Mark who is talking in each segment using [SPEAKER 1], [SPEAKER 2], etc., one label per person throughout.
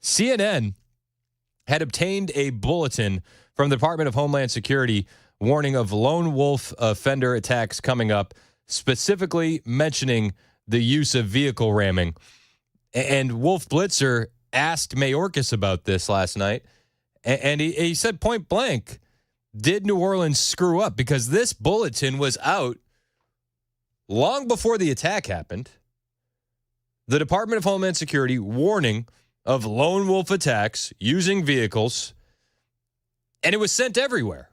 [SPEAKER 1] CNN had obtained a bulletin from the Department of Homeland Security warning of lone wolf offender attacks coming up, specifically mentioning the use of vehicle ramming. And Wolf Blitzer asked Mayorkas about this last night, and he said point blank, did New Orleans screw up? Because this bulletin was out long before the attack happened. The Department of Homeland Security warning of lone wolf attacks using vehicles, and it was sent everywhere.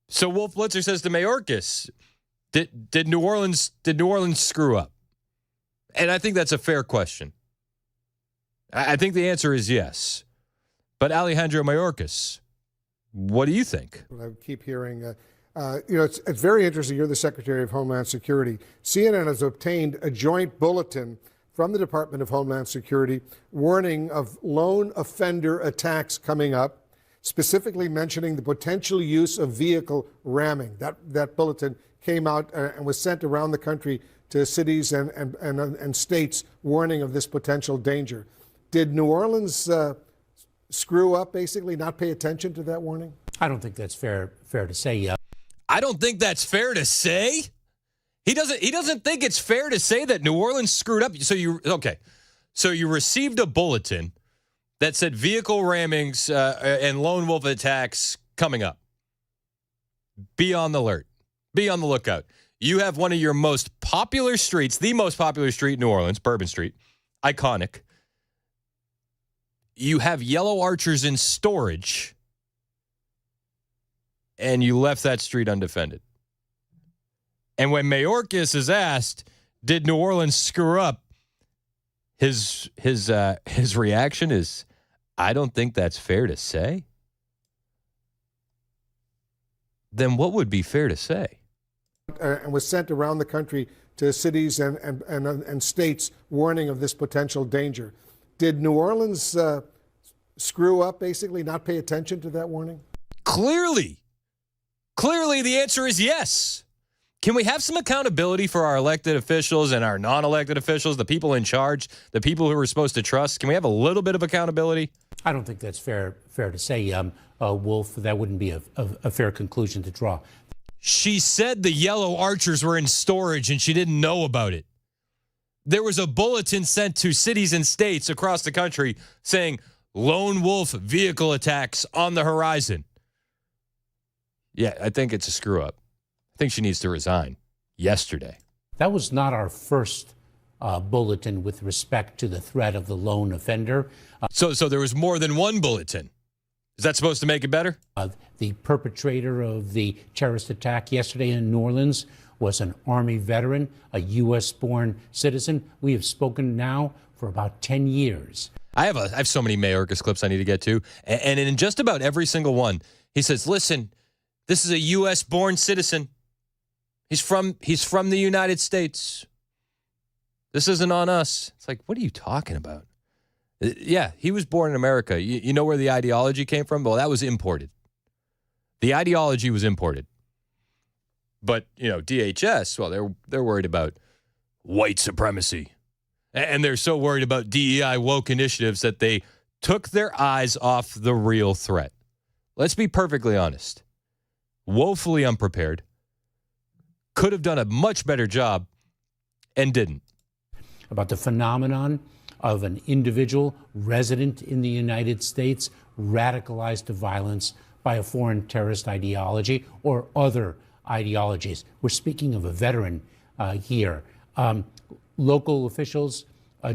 [SPEAKER 1] So Wolf Blitzer says to Mayorkas, did New Orleans screw up? And I think that's a fair question. I think the answer is yes. But Alejandro Mayorkas, what do you think?
[SPEAKER 2] I keep hearing, it's very interesting. You're the Secretary of Homeland Security. CNN has obtained a joint bulletin from the Department of Homeland Security warning of lone offender attacks coming up, specifically mentioning the potential use of vehicle ramming. That bulletin came out and was sent around the country to cities and states warning of this potential danger. Did New Orleans screw up, basically, not pay attention to that warning?
[SPEAKER 3] I don't think that's fair to say.
[SPEAKER 1] I don't think that's fair to say. He doesn't think it's fair to say that New Orleans screwed up. So you received a bulletin that said vehicle rammings and lone wolf attacks coming up. Be on the alert. Be on the lookout. You have one of your most popular streets, the most popular street in New Orleans, Bourbon Street, iconic. You have yellow archers in storage, and you left that street undefended. And when Mayorkas is asked, did New Orleans screw up? His reaction is, I don't think that's fair to say. Then what would be fair to say?
[SPEAKER 2] And was sent around the country to cities and states warning of this potential danger. Did New Orleans screw up, basically, not pay attention to that warning?
[SPEAKER 1] Clearly, the answer is yes. Can we have some accountability for our elected officials and our non-elected officials, the people in charge, the people who we're supposed to trust? Can we have a little bit of accountability?
[SPEAKER 3] I don't think that's fair to say, Wolf. That wouldn't be a fair conclusion to draw.
[SPEAKER 1] She said the yellow archers were in storage and she didn't know about it. There was a bulletin sent to cities and states across the country saying lone wolf vehicle attacks on the horizon. Yeah, I think it's a screw up. I think she needs to resign yesterday.
[SPEAKER 3] That was not our first bulletin with respect to the threat of the lone offender.
[SPEAKER 1] So there was more than one bulletin. Is that supposed to make it better?
[SPEAKER 3] The perpetrator of the terrorist attack yesterday in New Orleans was an Army veteran, a U.S.-born citizen. We have spoken now for about 10 years.
[SPEAKER 1] I have so many Mayorkas clips I need to get to. And in just about every single one, he says, listen, this is a U.S.-born citizen. He's from the United States. This isn't on us. It's like, what are you talking about? Yeah, he was born in America. You know where the ideology came from? Well, that was imported. The ideology was imported. But, DHS, well, they're worried about white supremacy. And they're so worried about DEI woke initiatives that they took their eyes off the real threat. Let's be perfectly honest. Woefully unprepared. Could have done a much better job and didn't.
[SPEAKER 3] About the phenomenon of an individual resident in the United States radicalized to violence by a foreign terrorist ideology or other ideologies. We're speaking of a veteran here. Local officials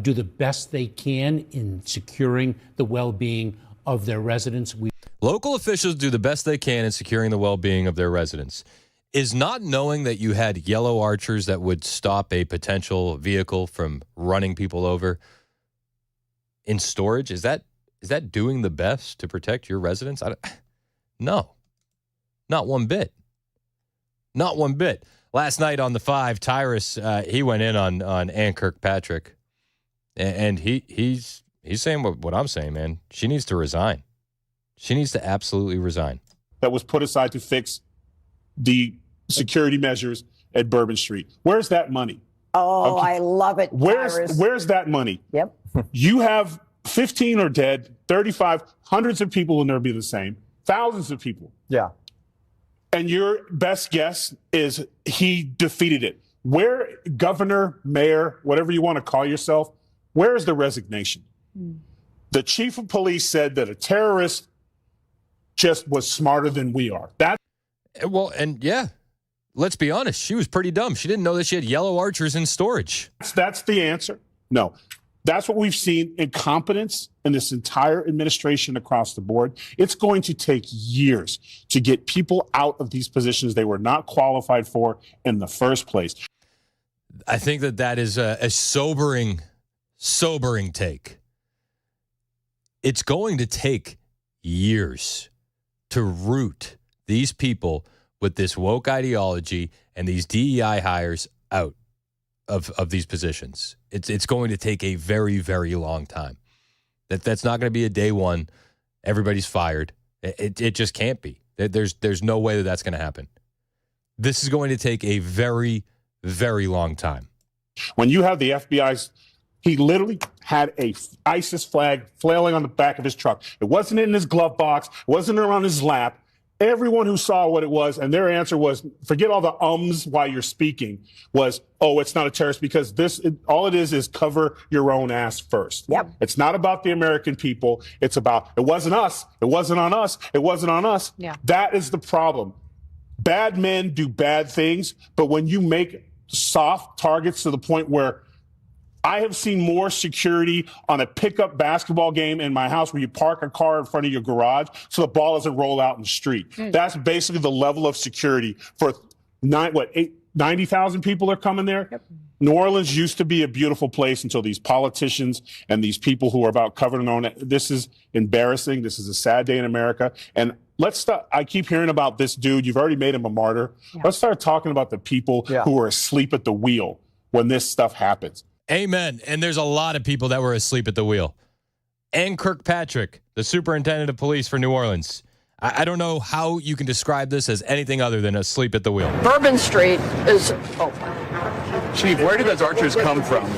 [SPEAKER 3] do the best they can in securing the well-being of their residents.
[SPEAKER 1] Local officials do the best they can in securing the well-being of their residents. Is not knowing that you had yellow archers that would stop a potential vehicle from running people over in storage, is that doing the best to protect your residents? No, not one bit. Not one bit. Last night on the 5, Tyrus, he went in on Ann Kirkpatrick, and he's saying what I'm saying, man. She needs to resign. She needs to absolutely resign.
[SPEAKER 4] That was put aside to fix the security measures at Bourbon Street. Where's that money?
[SPEAKER 5] Oh, okay. I love it, Tyrus.
[SPEAKER 4] Where's that money?
[SPEAKER 5] Yep.
[SPEAKER 4] You have 15 are dead, 35, hundreds of people will never be the same, thousands of people.
[SPEAKER 5] Yeah.
[SPEAKER 4] And your best guess is he defeated it. Where, governor, mayor, whatever you want to call yourself, where is the resignation? The chief of police said that a terrorist just was smarter than we are.
[SPEAKER 1] Well, and yeah, let's be honest. She was pretty dumb. She didn't know that she had yellow archers in storage.
[SPEAKER 4] That's the answer. No. That's what we've seen, incompetence in this entire administration across the board. It's going to take years to get people out of these positions they were not qualified for in the first place.
[SPEAKER 1] I think that is a sobering take. It's going to take years to root these people with this woke ideology and these DEI hires out of these positions. It's going to take a very, very long time. That's not going to be a day one, everybody's fired. It just can't be. There's no way that's going to happen. This is going to take a very, very long time.
[SPEAKER 4] When you have the FBI's, he literally had a ISIS flag flailing on the back of his truck. It wasn't in his glove box. It wasn't around his lap. Everyone who saw what it was, and their answer was, forget all the ums while you're speaking, was, oh, it's not a terrorist because all it is cover your own ass first.
[SPEAKER 5] Yep.
[SPEAKER 4] It's not about the American people. It's about, it wasn't us. It wasn't on us. It wasn't on us.
[SPEAKER 6] Yeah.
[SPEAKER 4] That is the problem. Bad men do bad things, but when you make soft targets to the point where I have seen more security on a pickup basketball game in my house where you park a car in front of your garage so the ball doesn't roll out in the street. That's basically the level of security for 90,000 people are coming there. Yep. New Orleans used to be a beautiful place until these politicians and these people who are about covering their own. This is embarrassing. This is a sad day in America. And let's start. I keep hearing about this dude. You've already made him a martyr. Yeah. Let's start talking about the people who are asleep at the wheel when this stuff happens.
[SPEAKER 1] Amen. And there's a lot of people that were asleep at the wheel. And Kirkpatrick, the superintendent of police for New Orleans. I don't know how you can describe this as anything other than asleep at the wheel.
[SPEAKER 6] Bourbon Street is...
[SPEAKER 7] Chief, where did those archers come from?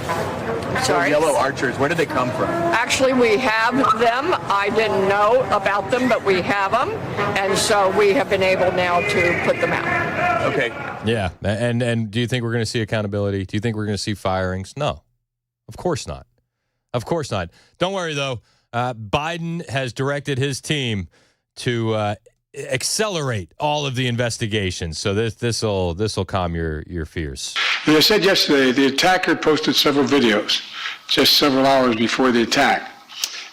[SPEAKER 6] Sorry?
[SPEAKER 7] Those yellow archers, where did they come from?
[SPEAKER 6] Actually, we have them. I didn't know about them, but we have them. And so we have been able now to put them out.
[SPEAKER 7] Okay.
[SPEAKER 1] Yeah. And do you think we're going to see accountability? Do you think we're going to see firings? No. Of course not. Of course not. Don't worry, though. Biden has directed his team to accelerate all of the investigations. So this will calm your fears.
[SPEAKER 8] As I said yesterday, the attacker posted several videos just several hours before the attack,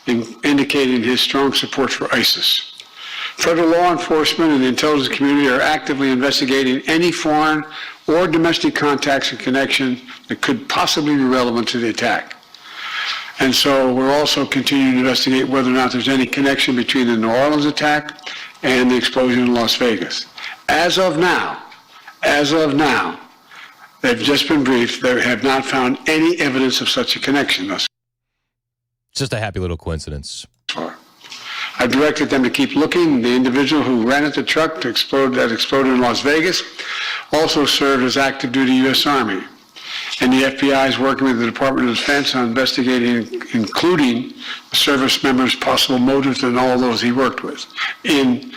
[SPEAKER 8] indicating his strong support for ISIS. Federal law enforcement and the intelligence community are actively investigating any foreign or domestic contacts and connection that could possibly be relevant to the attack. And so we're also continuing to investigate whether or not there's any connection between the New Orleans attack and the explosion in Las Vegas. As of now, they've just been briefed. They have not found any evidence of such a connection thus far.
[SPEAKER 1] Just a happy little coincidence.
[SPEAKER 8] I directed them to keep looking. The individual who rented the truck that exploded in Las Vegas also served as active duty U.S. Army. And the FBI is working with the Department of Defense on investigating, including the service members' possible motives and all those he worked with,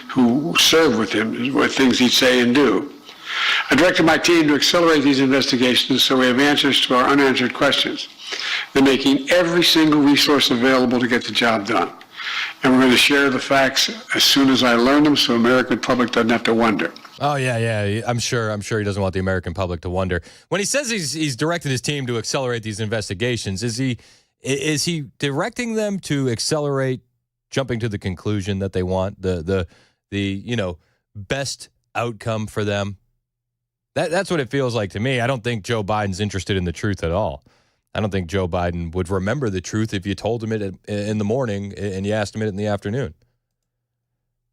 [SPEAKER 8] who served with him, with things he'd say and do. I directed my team to accelerate these investigations so we have answers to our unanswered questions. They're making every single resource available to get the job done. And we're going to share the facts as soon as I learn them so the American public doesn't have to wonder.
[SPEAKER 1] Oh, yeah. I'm sure he doesn't want the American public to wonder. When he says he's directed his team to accelerate these investigations, is he directing them to accelerate jumping to the conclusion that they want, the best outcome for them? That's what it feels like to me. I don't think Joe Biden's interested in the truth at all. I don't think Joe Biden would remember the truth if you told him it in the morning and you asked him it in the afternoon.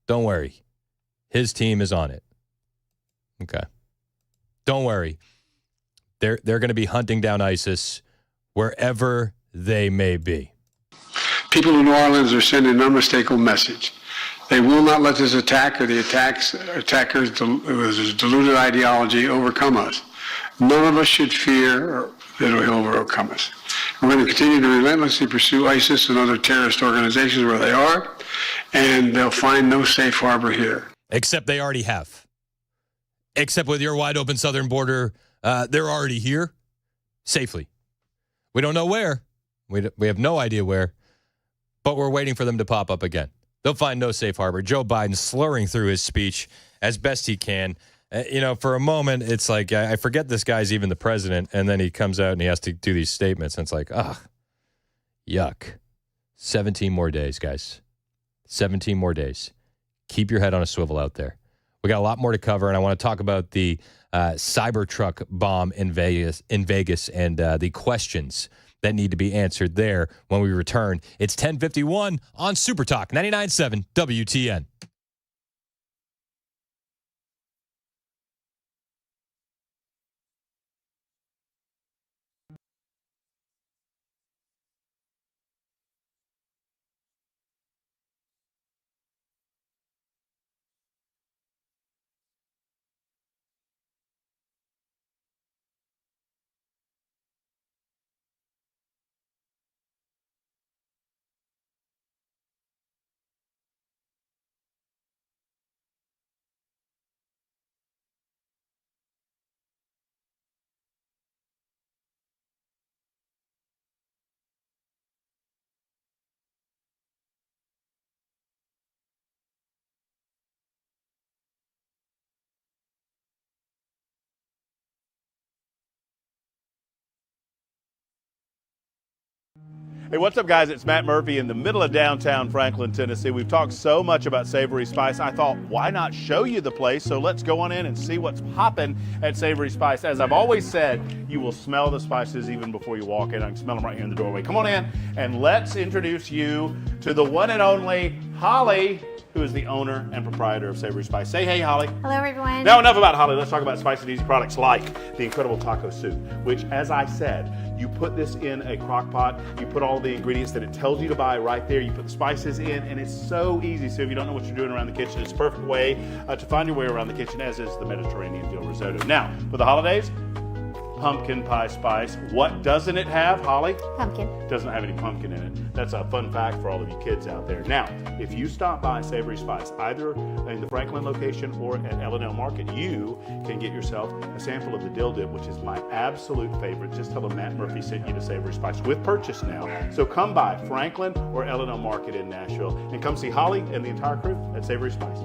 [SPEAKER 1] Don't worry. His team is on it. Okay. Don't worry. They're going to be hunting down ISIS wherever they may be.
[SPEAKER 8] People in New Orleans are sending an unmistakable message. They will not let this attack or the attackers' deluded ideology overcome us. None of us should fear that it will overcome us. We're going to continue to relentlessly pursue ISIS and other terrorist organizations where they are, and they'll find no safe harbor here.
[SPEAKER 1] Except they already have. Except with your wide open southern border, they're already here safely. We don't know where. We have no idea where, but we're waiting for them to pop up again. They'll find no safe harbor. Joe Biden slurring through his speech as best he can. For a moment, it's like, I forget this guy's even the president, and then he comes out and he has to do these statements, and it's like, yuck. 17 more days, guys. 17 more days. Keep your head on a swivel out there. We got a lot more to cover, and I want to talk about the Cybertruck bomb in Vegas and the questions that need to be answered there when we return. It's 10:51 on Super Talk 99.7 WTN.
[SPEAKER 5] Hey, what's up, guys? It's Matt Murphy in the middle of downtown Franklin, Tennessee. We've talked so much about Savory Spice. I thought, why not show you the place? So let's go on in and see what's popping at Savory Spice. As I've always said, you will smell the spices even before you walk in. I can smell them right here in the doorway. Come on in, and let's introduce you to the one and only Holly, who is the owner and proprietor of Savory Spice. Say hey, Holly.
[SPEAKER 9] Hello, everyone.
[SPEAKER 5] Now, enough about Holly. Let's talk about spicy and easy products like the incredible taco soup, which, as I said, you put this in a crock pot, you put all the ingredients that it tells you to buy right there, you put the spices in, and it's so easy. So if you don't know what you're doing around the kitchen, it's a perfect way to find your way around the kitchen, as is the Mediterranean dill risotto. Now, for the holidays, pumpkin pie spice. What doesn't it have, Holly?
[SPEAKER 9] Pumpkin.
[SPEAKER 5] Doesn't have any pumpkin in it. That's a fun fact for all of you kids out there. Now, if you stop by Savory Spice, either in the Franklin location or at L&L Market, you can get yourself a sample of the dill dip, which is my absolute favorite. Just tell them Matt Murphy sent you to Savory Spice with purchase now. So come by Franklin or L&L Market in Nashville and come see Holly and the entire crew at Savory Spice.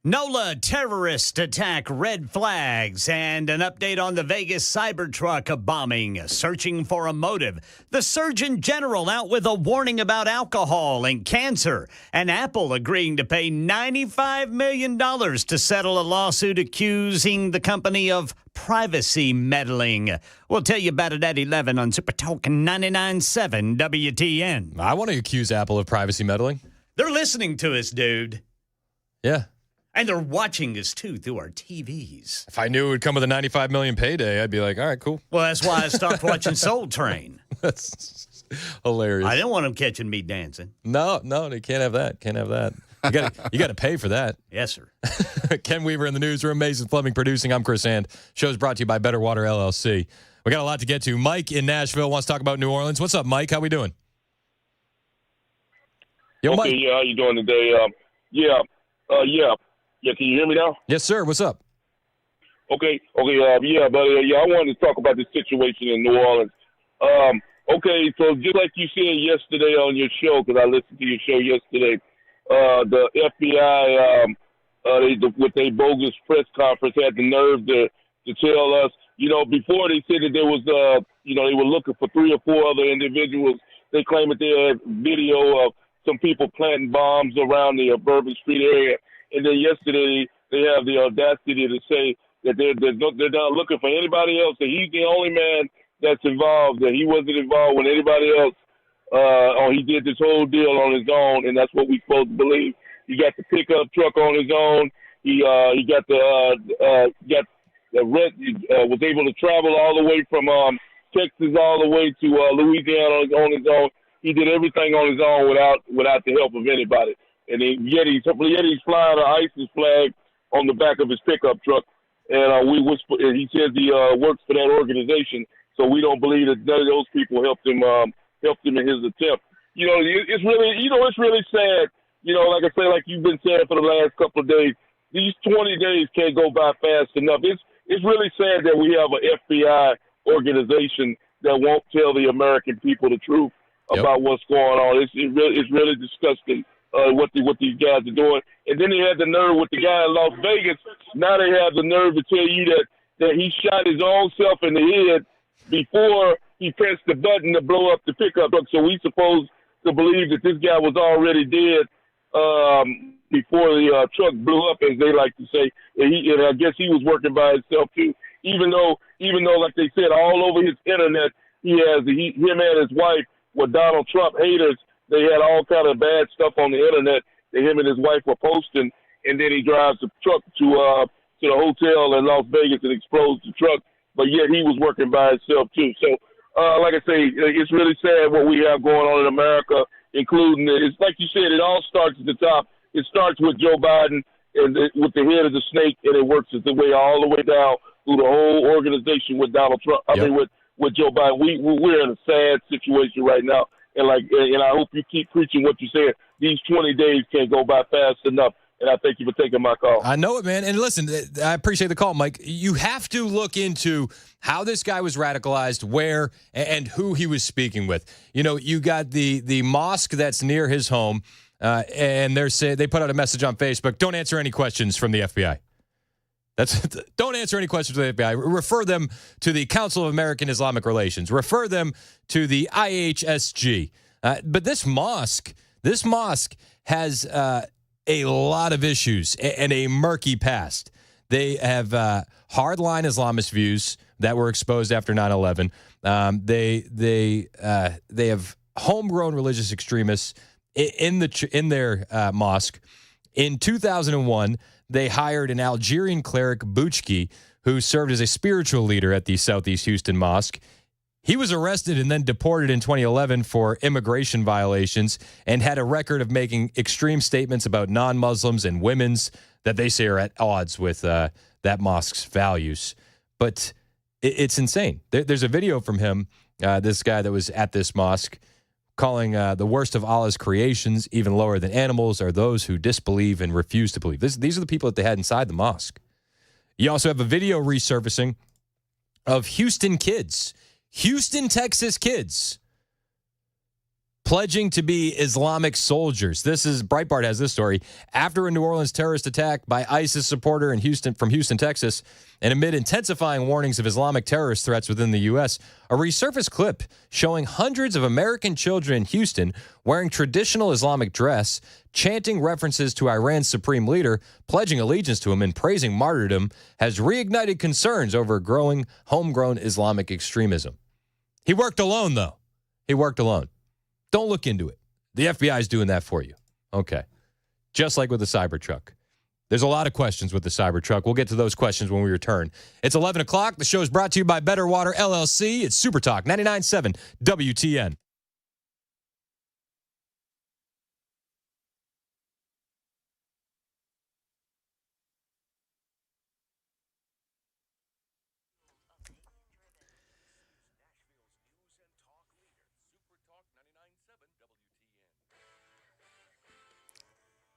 [SPEAKER 10] NOLA terrorist attack red flags and an update on the Vegas Cybertruck bombing, searching for a motive. The Surgeon General out with a warning about alcohol and cancer, and Apple agreeing to pay $95 million to settle a lawsuit accusing the company of privacy meddling. We'll tell you about it at 11 on Super Talk 99.7 WTN.
[SPEAKER 1] I want to accuse Apple of privacy meddling.
[SPEAKER 10] They're listening to us, dude.
[SPEAKER 1] Yeah.
[SPEAKER 10] And they're watching us, too, through our TVs.
[SPEAKER 1] If I knew it would come with a $95 million payday, I'd be like, all right, cool.
[SPEAKER 10] Well, that's why I stopped watching Soul Train.
[SPEAKER 1] That's hilarious.
[SPEAKER 10] I didn't want them catching me dancing.
[SPEAKER 1] No, they can't have that. Can't have that. You got to pay for that.
[SPEAKER 10] Yes, sir.
[SPEAKER 1] Ken Weaver in the newsroom, Mason Fleming producing. I'm Chris Hand. Show's brought to you by Better Water LLC. We got a lot to get to. Mike in Nashville wants to talk about New Orleans. What's up, Mike? How we doing? Yo,
[SPEAKER 11] okay,
[SPEAKER 1] Mike.
[SPEAKER 11] yeah, how you doing today?
[SPEAKER 9] Yeah. Can you hear me now?
[SPEAKER 1] Yes, sir. What's up?
[SPEAKER 9] Okay. But I wanted to talk about the situation in New Orleans. Okay, so just like you said yesterday on your show, because I listened to your show yesterday, the FBI, with their bogus press conference, had the nerve to tell us, before they said that there was, they were looking for 3 or 4 other individuals. They claimed that they had video of some people planting bombs around the Bourbon Street area. And then yesterday, they have the audacity to say that they're not looking for anybody else, that he's the only man that's involved, that he wasn't involved with anybody else, or he did this whole deal on his own, and that's what we're supposed to believe. He got the pickup truck on his own. He got was able to travel all the way from Texas all the way to Louisiana on his own. He did everything on his own without the help of anybody. And yet he's flying an ISIS flag on the back of his pickup truck. And he says he works for that organization. So we don't believe that none of those people helped him in his attempt. It's really sad. Like I say, like you've been saying for the last couple of days, these 20 days can't go by fast enough. It's really sad that we have an FBI organization that won't tell the American people the truth about what's going on. It's really disgusting what these guys are doing. And then they had the nerve with the guy in Las Vegas. Now they have the nerve to tell you that he shot his own self in the head before he pressed the button to blow up the pickup truck. So we supposed to believe that this guy was already dead before the truck blew up, as they like to say. And I guess he was working by himself too. Even though, like they said, all over his internet, him and his wife were Donald Trump haters. They had all kind of bad stuff on the internet that him and his wife were posting. And then he drives the truck to the hotel in Las Vegas and explodes the truck. But yet he was working by himself too. So, like I say, it's really sad what we have going on in America, including it's like you said, it all starts at the top. It starts with Joe Biden and with the head of the snake, and it works its way all the way down through the whole organization with Donald Trump. I mean, with Joe Biden, we're in a sad situation right now. And I hope you keep preaching what you said. These 20 days can't go by fast enough. And I thank you for taking my call.
[SPEAKER 1] I know it, man. And listen, I appreciate the call, Mike. You have to look into how this guy was radicalized, where, and who he was speaking with. You got the mosque that's near his home, and they put out a message on Facebook, don't answer any questions from the FBI. Don't answer any questions from the FBI. Refer them to the Council of American Islamic Relations. Refer them to the IHSG. But this mosque has a lot of issues and a murky past. They have hardline Islamist views that were exposed after 9/11. They have homegrown religious extremists in their mosque. In 2001, they hired an Algerian cleric, Bouchki, who served as a spiritual leader at the Southeast Houston Mosque. He was arrested and then deported in 2011 for immigration violations and had a record of making extreme statements about non-Muslims and women's that they say are at odds with that mosque's values. But it's insane. There's a video from him, this guy that was at this mosque, calling the worst of Allah's creations, even lower than animals, are those who disbelieve and refuse to believe. These are the people that they had inside the mosque. You also have a video resurfacing of Houston, Texas kids pledging to be Islamic soldiers. Breitbart has this story. After a New Orleans terrorist attack by ISIS supporter from Houston, Texas, and amid intensifying warnings of Islamic terrorist threats within the U.S., a resurfaced clip showing hundreds of American children in Houston wearing traditional Islamic dress, chanting references to Iran's supreme leader, pledging allegiance to him, and praising martyrdom has reignited concerns over growing homegrown Islamic extremism. He worked alone, though. Don't look into it. The FBI is doing that for you. Okay. Just like with the Cybertruck. There's a lot of questions with the Cybertruck. We'll get to those questions when we return. It's 11 o'clock. The show is brought to you by Better Water LLC. It's Super Talk 99.7 WTN.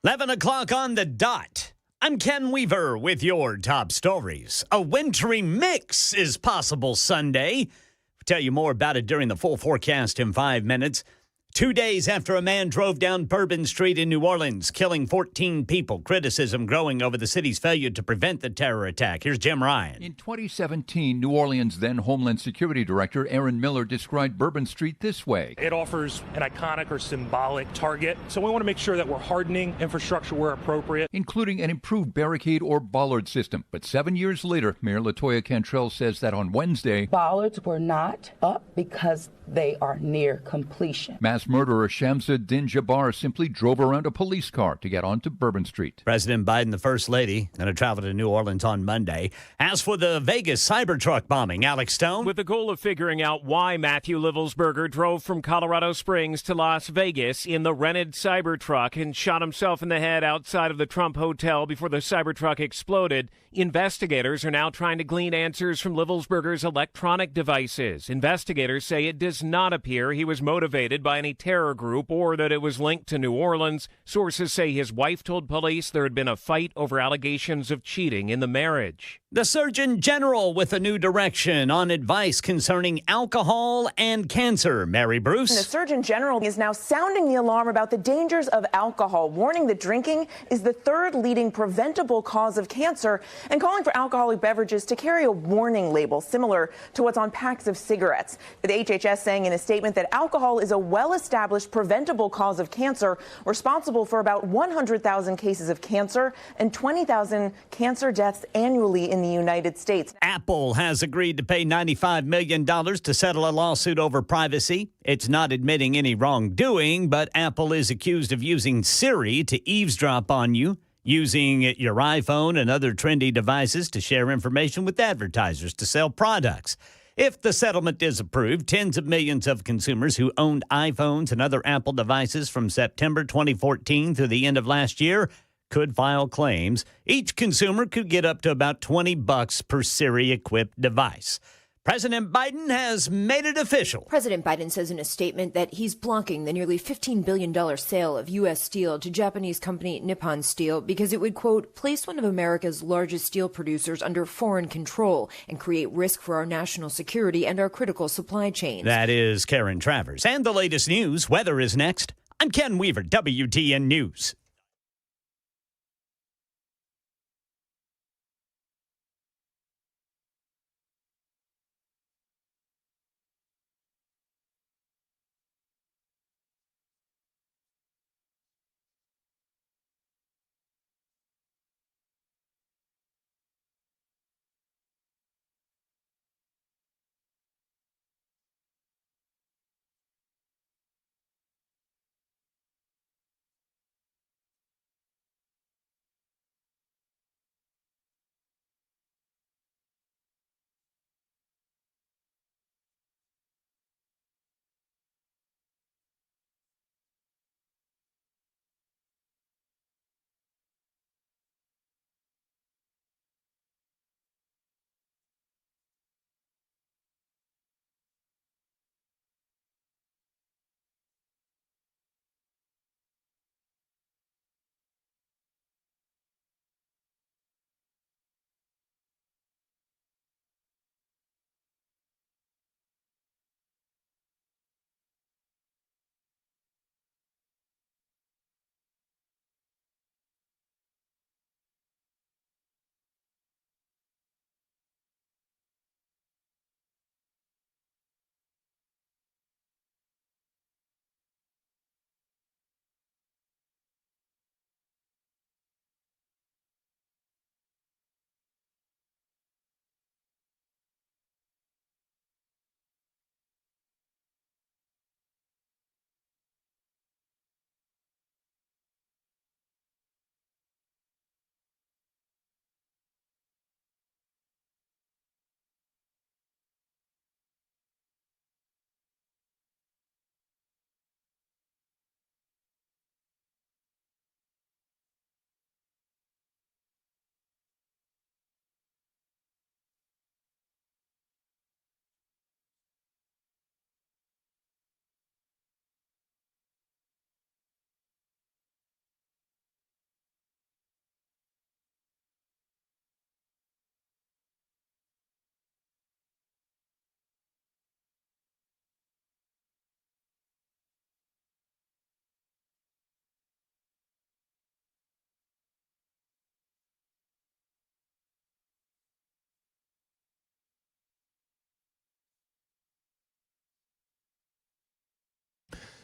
[SPEAKER 10] 11 o'clock on the dot. I'm Ken Weaver with your top stories. A wintry mix is possible Sunday. We'll tell you more about it during the full forecast in 5 minutes. 2 days after a man drove down Bourbon Street in New Orleans, killing 14 people. Criticism growing over the city's failure to prevent the terror attack. Here's Jim Ryan.
[SPEAKER 11] In 2017, New Orleans then Homeland Security Director Aaron Miller described Bourbon Street this way.
[SPEAKER 12] It offers an iconic or symbolic target, so we want to make sure that we're hardening infrastructure where appropriate,
[SPEAKER 11] including an improved barricade or bollard system. But 7 years later, Mayor LaToya Cantrell says that on Wednesday,
[SPEAKER 13] bollards were not up because they are near completion.
[SPEAKER 11] Mass murderer Shamsuddin Jabbar simply drove around a police car to get onto Bourbon Street.
[SPEAKER 10] President Biden, the First Lady, going to travel to New Orleans on Monday. As for the Vegas Cybertruck bombing, Alex Stone.
[SPEAKER 14] With the goal of figuring out why Matthew Livelsberger drove from Colorado Springs to Las Vegas in the rented Cybertruck and shot himself in the head outside of the Trump Hotel before the Cybertruck exploded, investigators are now trying to glean answers from Livelsberger's electronic devices. Investigators say it does not appear he was motivated by any terror group or that it was linked to New Orleans. Sources say his wife told police there had been a fight over allegations of cheating in the marriage.
[SPEAKER 10] The Surgeon General with a new direction on advice concerning alcohol and cancer. Mary Bruce.
[SPEAKER 15] The Surgeon General is now sounding the alarm about the dangers of alcohol, warning that drinking is the third leading preventable cause of cancer and calling for alcoholic beverages to carry a warning label similar to what's on packs of cigarettes. The HHS saying in a statement that alcohol is a well-established preventable cause of cancer, responsible for about 100,000 cases of cancer and 20,000 cancer deaths annually in the United States.
[SPEAKER 10] Apple has agreed to pay $95 million to settle a lawsuit over privacy. It's not admitting any wrongdoing, but Apple is accused of using Siri to eavesdrop on you, using your iPhone and other trendy devices to share information with advertisers to sell products. If the settlement is approved, tens of millions of consumers who owned iPhones and other Apple devices from September 2014 through the end of last year could file claims. Each consumer could get up to about $20 per Siri-equipped device. President Biden has made it official.
[SPEAKER 16] President Biden says in a statement that he's blocking the nearly $15 billion sale of U.S. steel to Japanese company Nippon Steel because it would, quote, place one of America's largest steel producers under foreign control and create risk for our national security and our critical supply chains.
[SPEAKER 10] That is Karen Travers. And the latest news. Weather is next. I'm Ken Weaver, WTN News.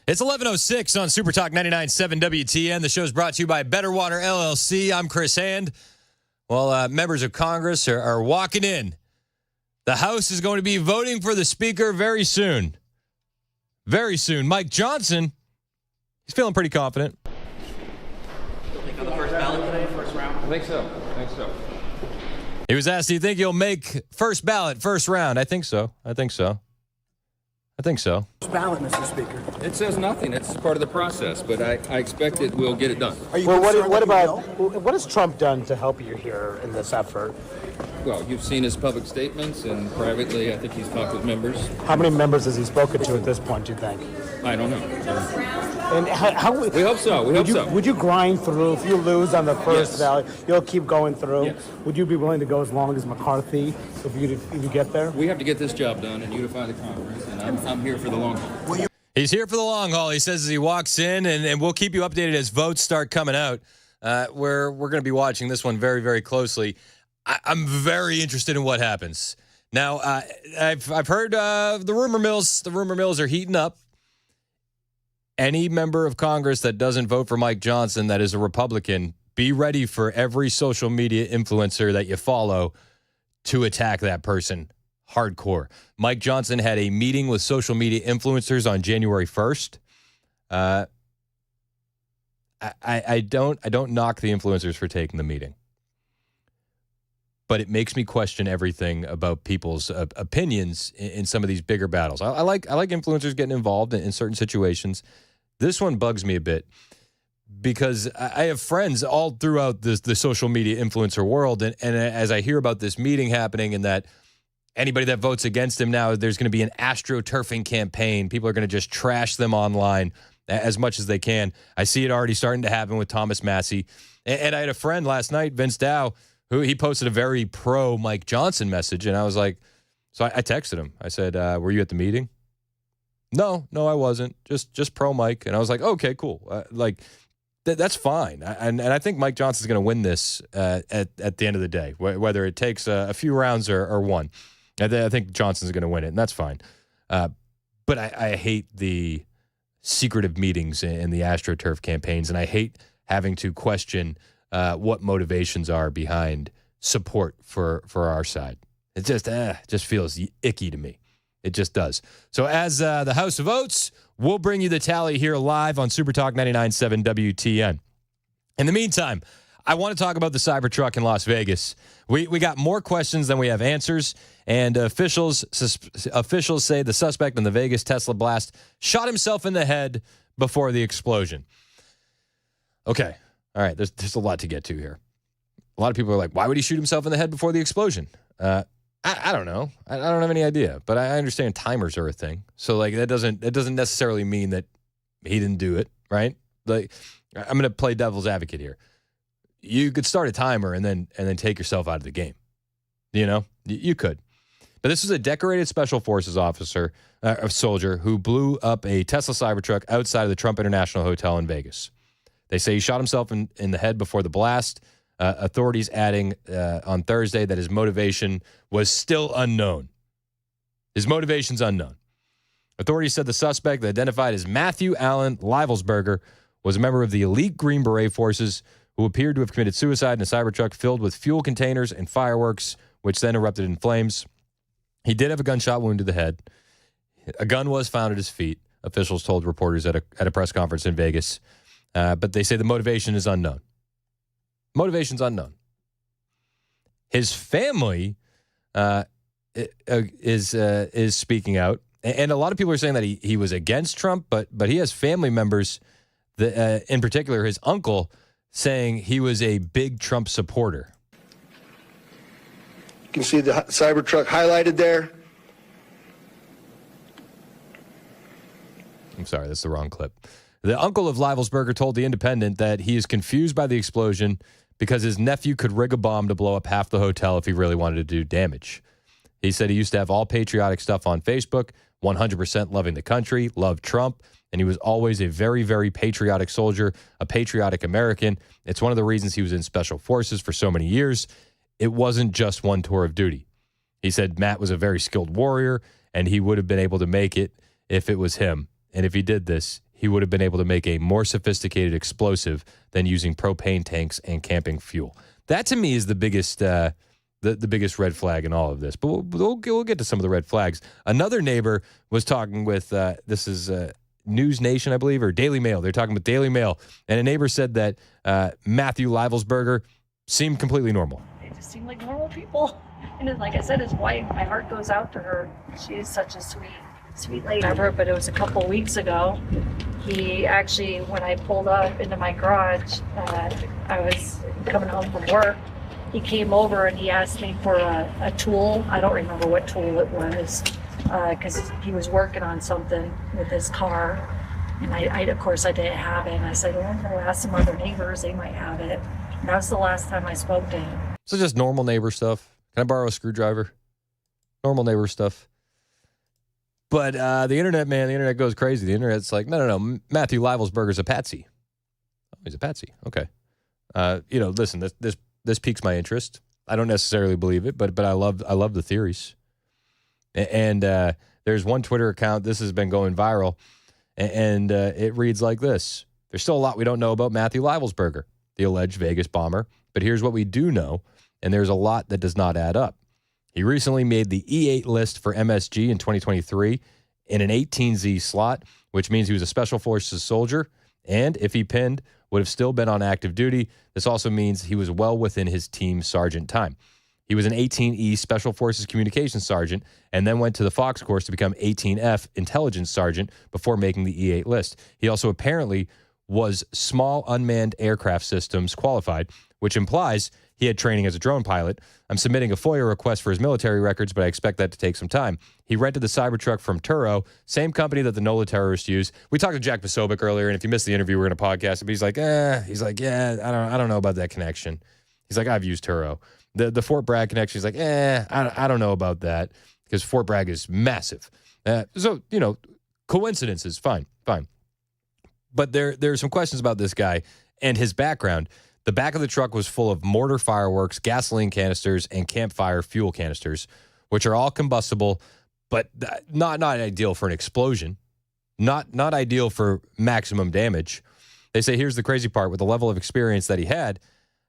[SPEAKER 1] It's 11:06 on Super Talk 99.7 WTN. The show's brought to you by Better Water LLC. I'm Chris Hand. Well, members of Congress are walking in. The House is going to be voting for the Speaker very soon. Very soon. Mike Johnson, he's feeling pretty confident.
[SPEAKER 17] On the first ballot today, first round?
[SPEAKER 18] I think so.
[SPEAKER 1] He was asked, do you think he'll make first ballot, first round? I think so.
[SPEAKER 17] First ballot, Mr. Speaker.
[SPEAKER 18] It says nothing. It's part of the process, but I expect it will get it done.
[SPEAKER 17] What has Trump done to help you here in this effort?
[SPEAKER 18] Well, you've seen his public statements, and privately, I think he's talked with members.
[SPEAKER 17] How many members has he spoken to at this point, do you think?
[SPEAKER 18] I don't know.
[SPEAKER 17] And
[SPEAKER 18] We hope so.
[SPEAKER 17] Would you grind through? If you lose on the first ballot, you'll keep going through?
[SPEAKER 18] Yes.
[SPEAKER 17] Would you be willing to go as long as McCarthy if you get there?
[SPEAKER 18] We have to get this job done and unify the Congress, and I'm here for the long haul.
[SPEAKER 1] He's here for the long haul, he says as he walks in, and we'll keep you updated as votes start coming out. We're going to be watching this one very, very closely. I'm very interested in what happens. Now, I've heard the rumor mills. The rumor mills are heating up. Any member of Congress that doesn't vote for Mike Johnson that is a Republican, be ready for every social media influencer that you follow to attack that person hardcore. Mike Johnson had a meeting with social media influencers on January 1st. I don't knock the influencers for taking the meeting, but it makes me question everything about people's opinions in some of these bigger battles. I like influencers getting involved in certain situations. This one bugs me a bit because I have friends all throughout the social media influencer world, and as I hear about this meeting happening and that anybody that votes against him now, there's going to be an astroturfing campaign. People are going to just trash them online as much as they can. I see it already starting to happen with Thomas Massie. And I had a friend last night, Vince Dow, who he posted a very pro Mike Johnson message. And I was like, so I texted him. I said, were you at the meeting? No, I wasn't. Just pro Mike. And I was like, okay, cool. That's fine. And I think Mike Johnson's going to win this at the end of the day, whether it takes a few rounds or one. I think Johnson's going to win it, and that's fine. But I hate the secretive meetings in the AstroTurf campaigns, and I hate having to question what motivations are behind support for our side. It just feels icky to me. It just does. So as the House votes, we'll bring you the tally here live on Super Talk 99.7 WTN. In the meantime, I want to talk about the Cybertruck in Las Vegas. We got more questions than we have answers, and officials say the suspect in the Vegas Tesla blast shot himself in the head before the explosion. Okay, all right, there's a lot to get to here. A lot of people are like, why would he shoot himself in the head before the explosion? I don't know. I don't have any idea, but I understand timers are a thing. So like that doesn't necessarily mean that he didn't do it, right? Like I'm going to play devil's advocate here. You could start a timer and then take yourself out of the game. You know, you could. But this was a decorated special forces soldier who blew up a Tesla Cybertruck outside of the Trump International Hotel in Vegas. They say he shot himself in the head before the blast. Authorities adding on Thursday that his motivation was still unknown. His motivation's unknown. Authorities said the suspect, identified as Matthew Allen Livelsberger, was a member of the elite Green Beret forces who appeared to have committed suicide in a Cybertruck filled with fuel containers and fireworks, which then erupted in flames. He did have a gunshot wound to the head. A gun was found at his feet, officials told reporters at a press conference in Vegas. But they say the motivation is unknown. Motivation's unknown. His family is speaking out, and a lot of people are saying that he was against Trump, but he has family members, that, in particular his uncle, saying he was a big Trump supporter.
[SPEAKER 19] You can see the Cybertruck highlighted there.
[SPEAKER 1] I'm sorry, that's the wrong clip. The uncle of Livelsberger told The Independent that he is confused by the explosion because his nephew could rig a bomb to blow up half the hotel if he really wanted to do damage. He said he used to have all patriotic stuff on Facebook, 100% loving the country, loved Trump, and he was always a very, very patriotic soldier, a patriotic American. It's one of the reasons he was in special forces for so many years. It wasn't just one tour of duty. He said Matt was a very skilled warrior, and he would have been able to make it if it was him. And if he did this, he would have been able to make a more sophisticated explosive than using propane tanks and camping fuel. That to me is the biggest the biggest red flag in all of this. But we'll get to some of the red flags. Another neighbor was talking with this is News Nation, I believe, or Daily Mail. They're talking with Daily Mail, and a neighbor said that Matthew Leibelsberger seemed completely normal.
[SPEAKER 20] They just seem like normal people. And like I said, his wife, my heart goes out to her. She is such a sweet lady. But it was a couple weeks ago. He actually, when I pulled up into my garage, I was coming home from work. He came over and he asked me for a tool. I don't remember what tool it was, because he was working on something with his car. And I of course, I didn't have it. And I said, well, I'm going to ask some other neighbors. They might have it. And that was the last time I spoke to him.
[SPEAKER 1] So just normal neighbor stuff. Can I borrow a screwdriver? Normal neighbor stuff. But the internet goes crazy. The internet's like, no. Matthew Leibelsberger's a patsy. Oh, he's a patsy. Okay. Listen, this piques my interest. I don't necessarily believe it, but I love the theories. And there's one Twitter account. This has been going viral, and it reads like this: there's still a lot we don't know about Matthew Leibelsberger, the alleged Vegas bomber. But here's what we do know, and there's a lot that does not add up. He recently made the E8 list for MSG in 2023 in an 18Z slot, which means he was a Special Forces soldier, and if he pinned, would have still been on active duty. This also means he was well within his team sergeant time. He was an 18E Special Forces Communications Sergeant and then went to the Fox course to become 18F Intelligence Sergeant before making the E8 list. He also apparently was Small Unmanned Aircraft Systems qualified, which implies he had training as a drone pilot. I'm submitting a FOIA request for his military records, but I expect that to take some time. He rented the Cybertruck from Turo, same company that the NOLA terrorists use. We talked to Jack Posobiec earlier, and if you missed the interview, we're going to podcast it, but he's like, I don't know about that connection. He's like, I've used Turo. The Fort Bragg connection, he's like, I don't know about that, because Fort Bragg is massive. So, coincidences, fine. But there are some questions about this guy and his background. The back of the truck was full of mortar fireworks, gasoline canisters, and campfire fuel canisters, which are all combustible, but not ideal for an explosion, not ideal for maximum damage. They say, here's the crazy part: with the level of experience that he had,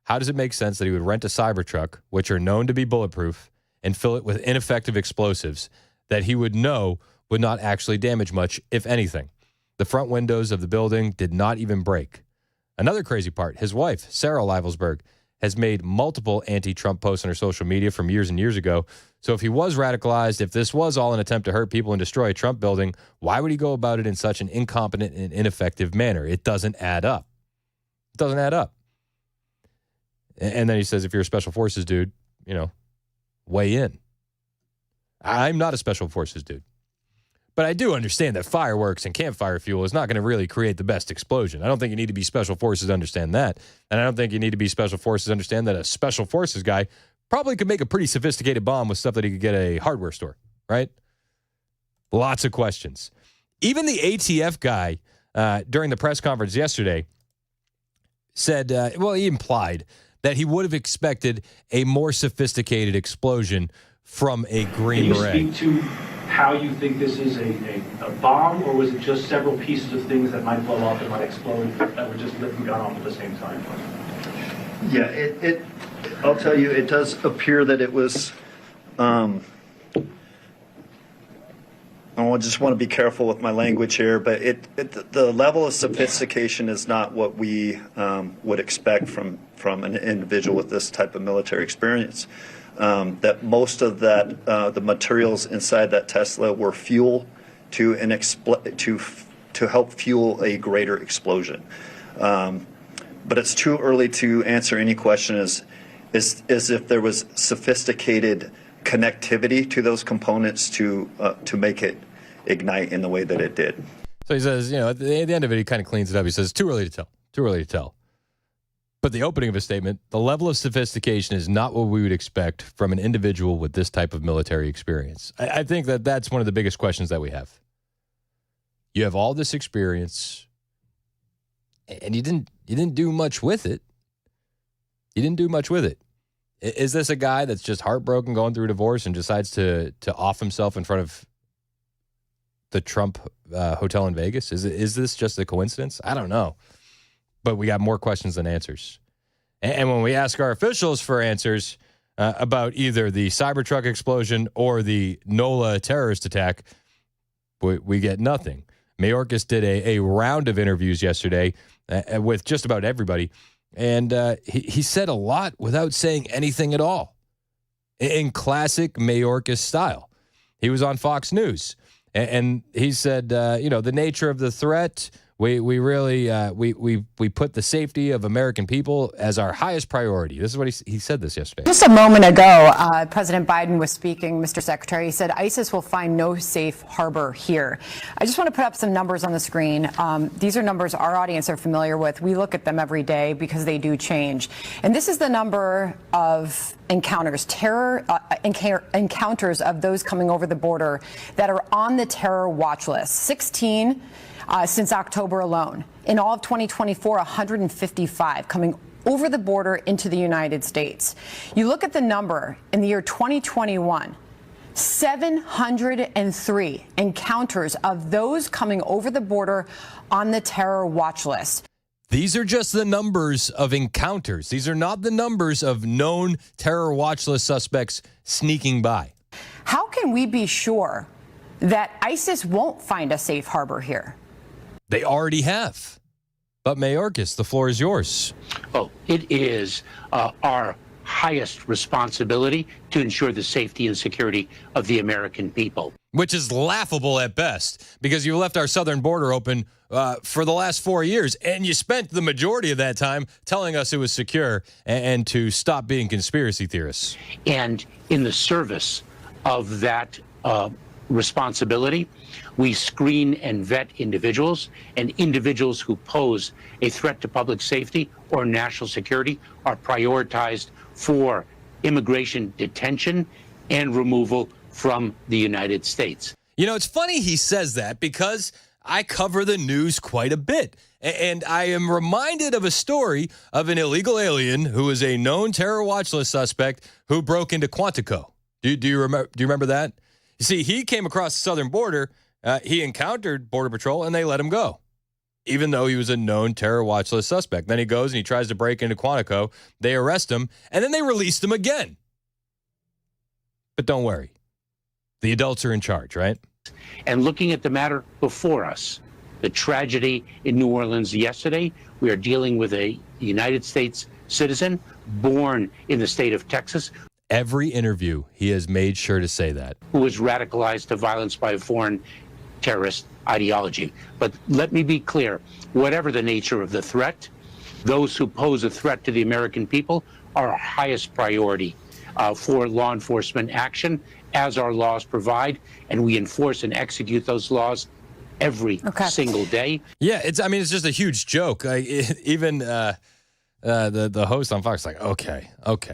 [SPEAKER 1] how does it make sense that he would rent a Cybertruck, which are known to be bulletproof, and fill it with ineffective explosives that he would know would not actually damage much, if anything? The front windows of the building did not even break. Another crazy part: his wife, Sarah Leibelsberg, has made multiple anti-Trump posts on her social media from years and years ago. So if he was radicalized, if this was all an attempt to hurt people and destroy a Trump building, why would he go about it in such an incompetent and ineffective manner? It doesn't add up. It doesn't add up. And then he says, if you're a Special Forces dude, weigh in. I'm not a Special Forces dude. But I do understand that fireworks and campfire fuel is not going to really create the best explosion. I don't think you need to be Special Forces to understand that. And I don't think you need to be Special Forces to understand that a Special Forces guy probably could make a pretty sophisticated bomb with stuff that he could get at a hardware store, right? Lots of questions. Even the ATF guy during the press conference yesterday said, he implied that he would have expected a more sophisticated explosion from a Green Beret.
[SPEAKER 21] Can you speak to how you think this is a bomb, or was it just several pieces of things that might blow up and might explode that were just lit and gone off at the same time?
[SPEAKER 22] Yeah, I'll tell you, it does appear that it was, I just want to be careful with my language here, but the level of sophistication is not what we would expect from an individual with this type of military experience. That most of that, the materials inside that Tesla were fuel to help fuel a greater explosion. But it's too early to answer any question as if there was sophisticated connectivity to those components to make it ignite in the way that it did.
[SPEAKER 1] So he says, at the end of it, he kind of cleans it up. He says, too early to tell. But the opening of his statement, the level of sophistication is not what we would expect from an individual with this type of military experience. I think that's one of the biggest questions that we have. You have all this experience, and you didn't do much with it. You didn't do much with it. Is this a guy that's just heartbroken, going through a divorce, and decides to off himself in front of the Trump hotel in Vegas? Is this just a coincidence? I don't know. But we got more questions than answers. And when we ask our officials for answers about either the Cybertruck explosion or the NOLA terrorist attack, we get nothing. Mayorkas did a round of interviews yesterday with just about everybody, and he said a lot without saying anything at all, in classic Mayorkas style. He was on Fox News, and he said, the nature of the threat. We really we put the safety of American people as our highest priority. This is what he said this yesterday.
[SPEAKER 2] Just a moment ago, President Biden was speaking, Mr. Secretary. He said ISIS will find no safe harbor here. I just want to put up some numbers on the screen. These are numbers our audience are familiar with. We look at them every day because they do change. And this is the number of encounters, encounters of those coming over the border that are on the terror watch list. 16 since October alone. In all of 2024, 155 coming over the border into the United States. You look at the number in the year 2021, 703 encounters of those coming over the border on the terror watch list.
[SPEAKER 1] These are just the numbers of encounters. These are not the numbers of known terror watch list suspects sneaking by.
[SPEAKER 2] How can we be sure that ISIS won't find a safe harbor here?
[SPEAKER 1] They already have. But Mayorkas, the floor is yours.
[SPEAKER 3] Oh, it is our highest responsibility to ensure the safety and security of the American people.
[SPEAKER 1] Which is laughable at best, because you left our southern border open for the last 4 years, and you spent the majority of that time telling us it was secure and to stop being conspiracy theorists.
[SPEAKER 3] And in the service of that responsibility, we screen and vet individuals, and individuals who pose a threat to public safety or national security are prioritized for immigration detention and removal from the United States.
[SPEAKER 1] You know, it's funny he says that because I cover the news quite a bit. And I am reminded of a story of an illegal alien who is a known terror watch list suspect who broke into Quantico. Do you remember that? You see, he came across the southern border. He encountered Border Patrol, and they let him go, even though he was a known terror watch list suspect. Then he goes and he tries to break into Quantico. They arrest him, and then they released him again. But don't worry. The adults are in charge, right?
[SPEAKER 3] And looking at the matter before us, the tragedy in New Orleans yesterday, we are dealing with a United States citizen born in the state of Texas.
[SPEAKER 1] Every interview, he has made sure to say that.
[SPEAKER 3] Who was radicalized to violence by a foreign terrorist ideology. But let me be clear, whatever the nature of the threat, those who pose a threat to the American people are our highest priority for law enforcement action, as our laws provide, and we enforce and execute those laws every single day.
[SPEAKER 1] Yeah, it's just a huge joke. Even the host on Fox like, okay,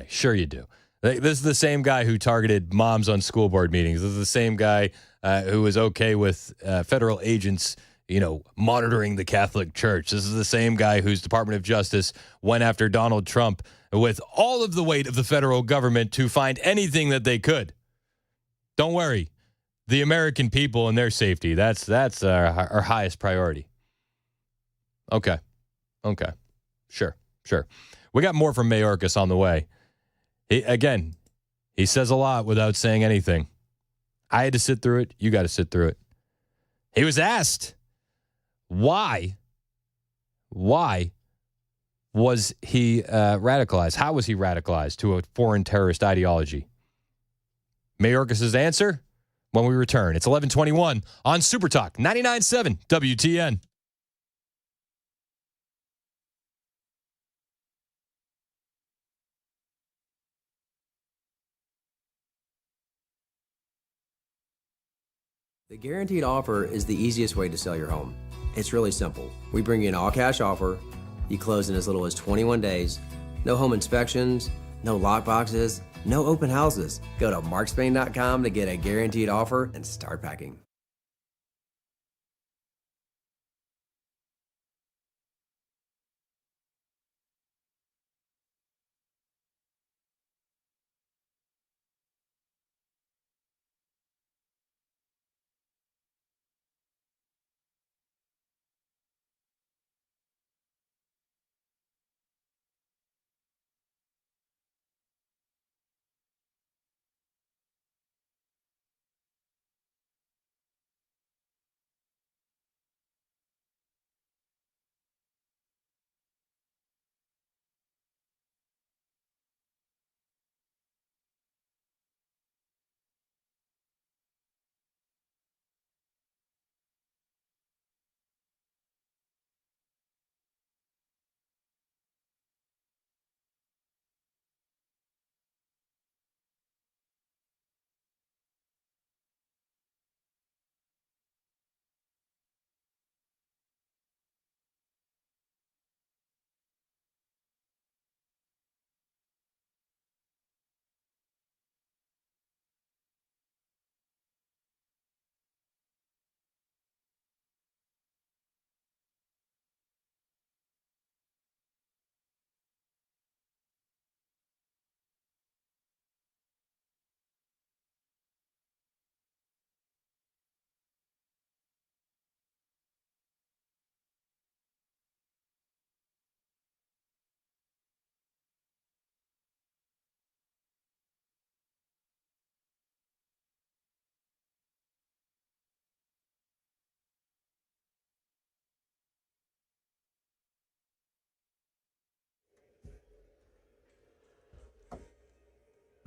[SPEAKER 1] sure you do. This is the same guy who targeted moms on school board meetings. This is the same guy who was okay with federal agents, monitoring the Catholic Church. This is the same guy whose Department of Justice went after Donald Trump with all of the weight of the federal government to find anything that they could. Don't worry. The American people and their safety, that's our highest priority. Okay. Sure. We got more from Mayorkas on the way. He says a lot without saying anything. I had to sit through it. You got to sit through it. He was asked, why was he radicalized? How was he radicalized to a foreign terrorist ideology? Mayorkas' answer when we return. It's 11:21 on Super Talk 99.7 WTN.
[SPEAKER 23] The Guaranteed Offer is the easiest way to sell your home. It's really simple. We bring you an all-cash offer. You close in as little as 21 days. No home inspections, no lock boxes, no open houses. Go to markspain.com to get a guaranteed offer and start packing.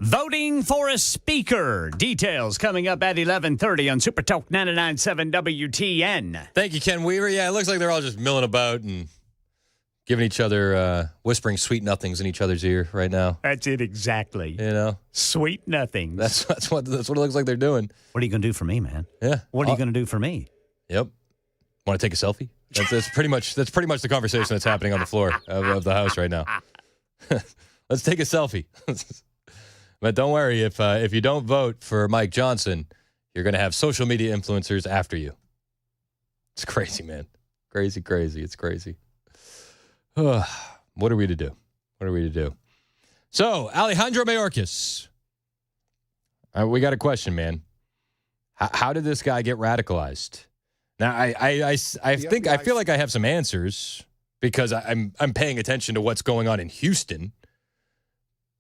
[SPEAKER 10] Voting for a speaker. Details coming up at 11:30 on Super Talk 99.7 WTN.
[SPEAKER 1] Thank you, Ken Weaver. Yeah, it looks like they're all just milling about and giving each other, whispering sweet nothings in each other's ear right now.
[SPEAKER 10] That's it exactly.
[SPEAKER 1] You know?
[SPEAKER 10] Sweet nothings.
[SPEAKER 1] That's what it looks like they're doing.
[SPEAKER 10] What are you going to do for me, man?
[SPEAKER 1] Yeah.
[SPEAKER 10] What are you going to do for me?
[SPEAKER 1] Yep. Want to take a selfie? That's pretty much the conversation that's happening on the floor of the House right now. Let's take a selfie. But don't worry, if you don't vote for Mike Johnson, you're going to have social media influencers after you. It's crazy, man. Crazy. It's crazy. What are we to do? So, Alejandro Mayorkas. We got a question, man. How did this guy get radicalized? Now, I feel like I have some answers because I'm paying attention to what's going on in Houston.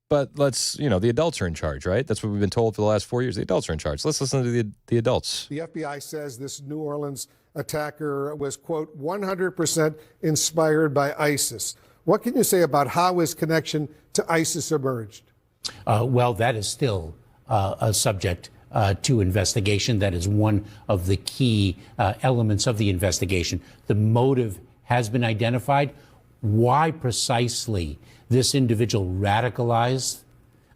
[SPEAKER 1] But the adults are in charge, right? That's what we've been told for the last 4 years. The adults are in charge. Let's listen to the adults.
[SPEAKER 4] The FBI says this New Orleans attacker was, quote, 100% inspired by ISIS. What can you say about how his connection to ISIS emerged?
[SPEAKER 6] Well, that is still a subject to investigation. That is one of the key elements of the investigation. The motive has been identified. Why precisely this individual radicalized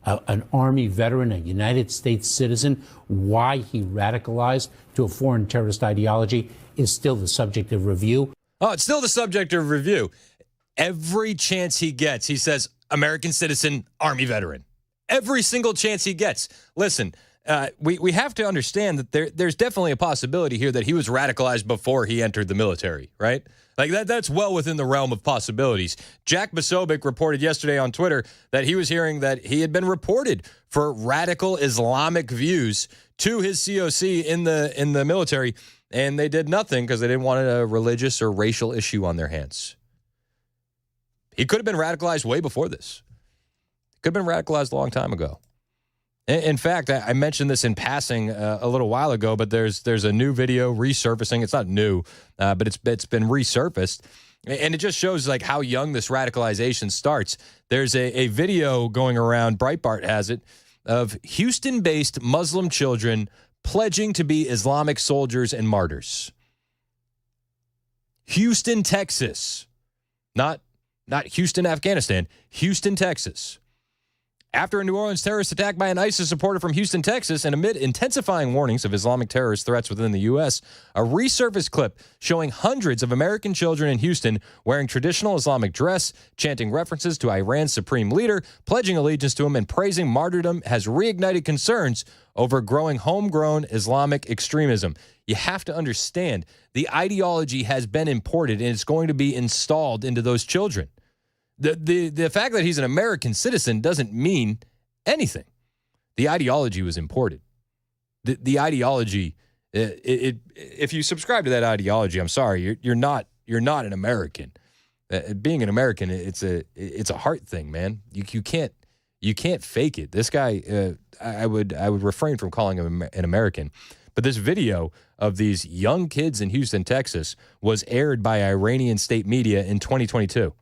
[SPEAKER 6] an Army veteran, a United States citizen, why he radicalized to a foreign terrorist ideology is still the subject of review.
[SPEAKER 1] Oh, it's still the subject of review. Every chance he gets, he says, American citizen, Army veteran. Every single chance he gets. Listen, we have to understand that there's definitely a possibility here that he was radicalized before he entered the military, right? Like that's well within the realm of possibilities. Jack Posobiec reported yesterday on Twitter that he was hearing that he had been reported for radical Islamic views to his COC in the military, and they did nothing because they didn't want a religious or racial issue on their hands. He could have been radicalized way before this. Could have been radicalized a long time ago. In fact, I mentioned this in passing a little while ago, but there's a new video resurfacing. It's not new, but it's been resurfaced, and it just shows like how young this radicalization starts. There's a video going around, Breitbart has it, of Houston-based Muslim children pledging to be Islamic soldiers and martyrs. Houston, Texas, not Houston, Afghanistan. Houston, Texas. After a New Orleans terrorist attack by an ISIS supporter from Houston, Texas, and amid intensifying warnings of Islamic terrorist threats within the U.S., a resurfaced clip showing hundreds of American children in Houston wearing traditional Islamic dress, chanting references to Iran's supreme leader, pledging allegiance to him, and praising martyrdom has reignited concerns over growing homegrown Islamic extremism. You have to understand, the ideology has been imported and it's going to be installed into those children. The fact that he's an American citizen doesn't mean anything. The ideology was imported. The ideology, if you subscribe to that ideology, I'm sorry, you're not an American. Being an American, it's a heart thing, man. You can't fake it. This guy, I would refrain from calling him an American. But this video of these young kids in Houston, Texas, was aired by Iranian state media in 2022.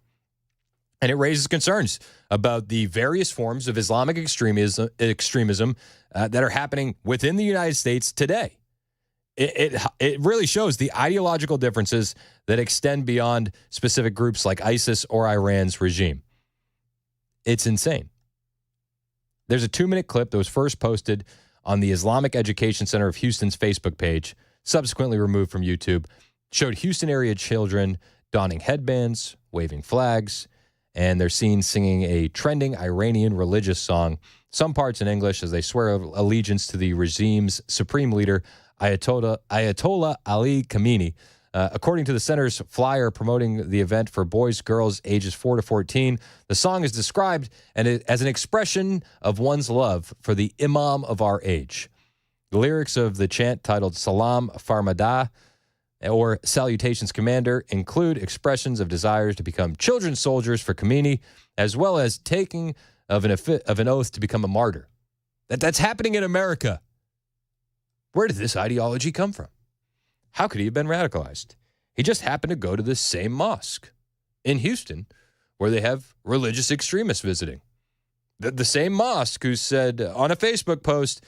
[SPEAKER 1] And it raises concerns about the various forms of Islamic extremism that are happening within the United States today. It really shows the ideological differences that extend beyond specific groups like ISIS or Iran's regime. It's insane. There's a 2-minute clip that was first posted on the Islamic Education Center of Houston's Facebook page, subsequently removed from YouTube. It showed Houston area children donning headbands, waving flags, and they're seen singing a trending Iranian religious song, some parts in English, as they swear allegiance to the regime's supreme leader, Ayatollah Ali Khamenei. According to the center's flyer promoting the event for boys, girls ages 4 to 14, the song is described as an expression of one's love for the Imam of our age. The lyrics of the chant, titled Salam Farmadah, or Salutations Commander, include expressions of desires to become children's soldiers for Khamenei, as well as taking of an oath to become a martyr. That's happening in America. Where did this ideology come from? How could he have been radicalized? He just happened to go to the same mosque in Houston where they have religious extremists visiting. The same mosque who said on a Facebook post,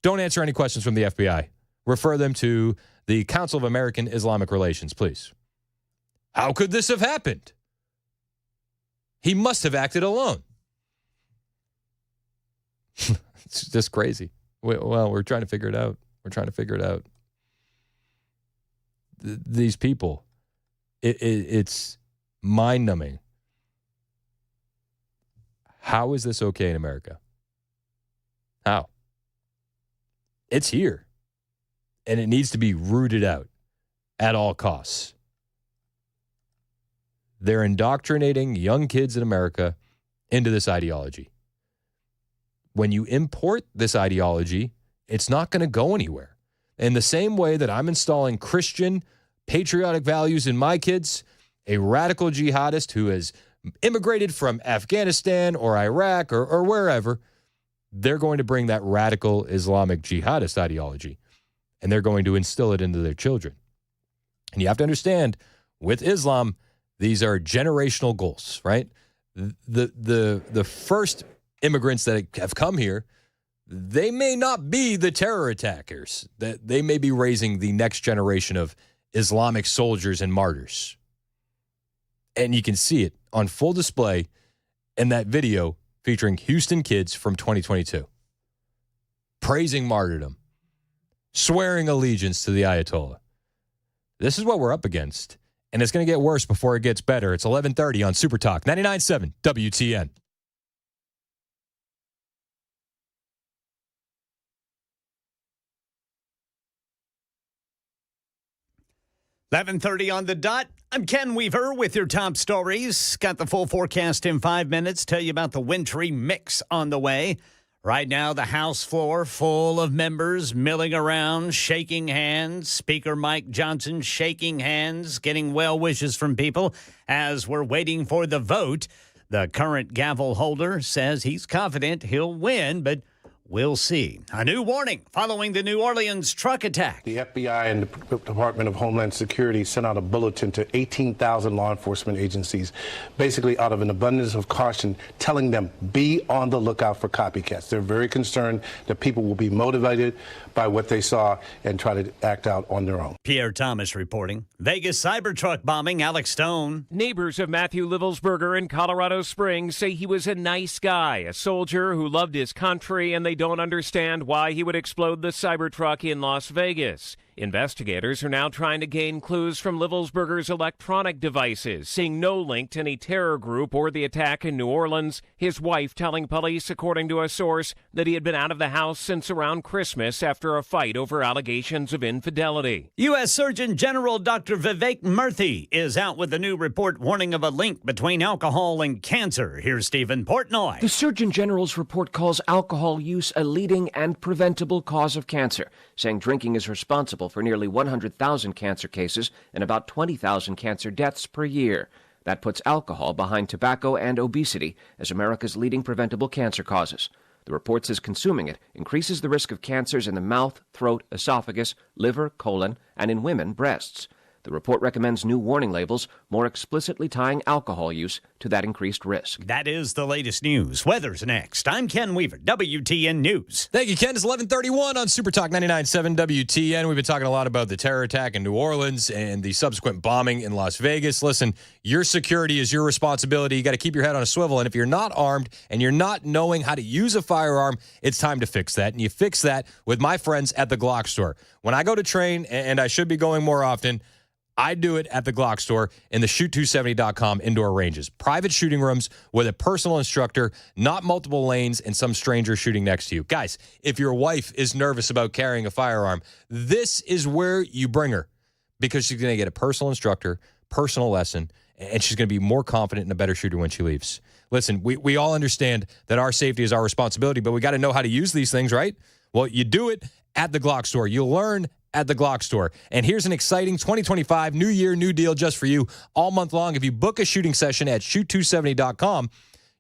[SPEAKER 1] don't answer any questions from the FBI. Refer them to the Council of American Islamic Relations, please. How could this have happened? He must have acted alone. It's just crazy. Well, we're trying to figure it out. These people, it's mind-numbing. How is this okay in America? How? It's here. And it needs to be rooted out at all costs. They're indoctrinating young kids in America into this ideology. When you import this ideology, it's not going to go anywhere. In the same way that I'm installing Christian patriotic values in my kids, a radical jihadist who has immigrated from Afghanistan or Iraq or wherever, they're going to bring that radical Islamic jihadist ideology, and they're going to instill it into their children. And you have to understand, with Islam, these are generational goals, right? The first immigrants that have come here, they may not be the terror attackers. That they may be raising the next generation of Islamic soldiers and martyrs. And you can see it on full display in that video featuring Houston kids from 2022. Praising martyrdom. Swearing allegiance to the Ayatollah. This is what we're up against. And it's going to get worse before it gets better. It's 11:30 on Super Talk 99.7 WTN.
[SPEAKER 10] $11:30 on the dot. I'm Ken Weaver with your top stories. Got the full forecast in 5 minutes. Tell you about the wintry mix on the way. Right now, the House floor full of members milling around, shaking hands. Speaker Mike Johnson shaking hands, getting well wishes from people as we're waiting for the vote. The current gavel holder says he's confident he'll win, but we'll see. A new warning following the New Orleans truck attack.
[SPEAKER 5] The FBI and the Department of Homeland Security sent out a bulletin to 18,000 law enforcement agencies, basically out of an abundance of caution, telling them be on the lookout for copycats. They're very concerned that people will be motivated by what they saw and try to act out on their own.
[SPEAKER 10] Pierre Thomas reporting. Vegas Cybertruck bombing, Alex Stone.
[SPEAKER 14] Neighbors of Matthew Livelsberger in Colorado Springs say he was a nice guy, a soldier who loved his country, and they don't understand why he would explode the Cybertruck in Las Vegas. Investigators are now trying to gain clues from Livelsberger's electronic devices, seeing no link to any terror group or the attack in New Orleans. His wife telling police, according to a source, that he had been out of the house since around Christmas after a fight over allegations of infidelity.
[SPEAKER 10] U.S. Surgeon General Dr. Vivek Murthy is out with a new report warning of a link between alcohol and cancer. Here's Stephen Portnoy.
[SPEAKER 7] The Surgeon General's report calls alcohol use a leading and preventable cause of cancer, saying drinking is responsible for nearly 100,000 cancer cases and about 20,000 cancer deaths per year. That puts alcohol behind tobacco and obesity as America's leading preventable cancer causes. The report says consuming it increases the risk of cancers in the mouth, throat, esophagus, liver, colon, and in women, breasts. The report recommends new warning labels more explicitly tying alcohol use to that increased risk.
[SPEAKER 10] That is the latest news. Weather's next. I'm Ken Weaver, WTN News.
[SPEAKER 1] Thank you, Ken. It's 11:31 on Super Talk 99.7 WTN. We've been talking a lot about the terror attack in New Orleans and the subsequent bombing in Las Vegas. Listen, your security is your responsibility. You got to keep your head on a swivel. And if you're not armed and you're not knowing how to use a firearm, it's time to fix that. And you fix that with my friends at the Glock store. When I go to train, and I should be going more often, I do it at the Glock store in the Shoot270.com indoor ranges. Private shooting rooms with a personal instructor, not multiple lanes and some stranger shooting next to you. Guys, if your wife is nervous about carrying a firearm, this is where you bring her because she's going to get a personal instructor, personal lesson, and she's going to be more confident and a better shooter when she leaves. Listen, we all understand that our safety is our responsibility, but we got to know how to use these things, right? Well, you do it at the Glock store. You learn at the Glock store. And here's an exciting 2025 New Year, New Deal just for you all month long. If you book a shooting session at Shoot270.com,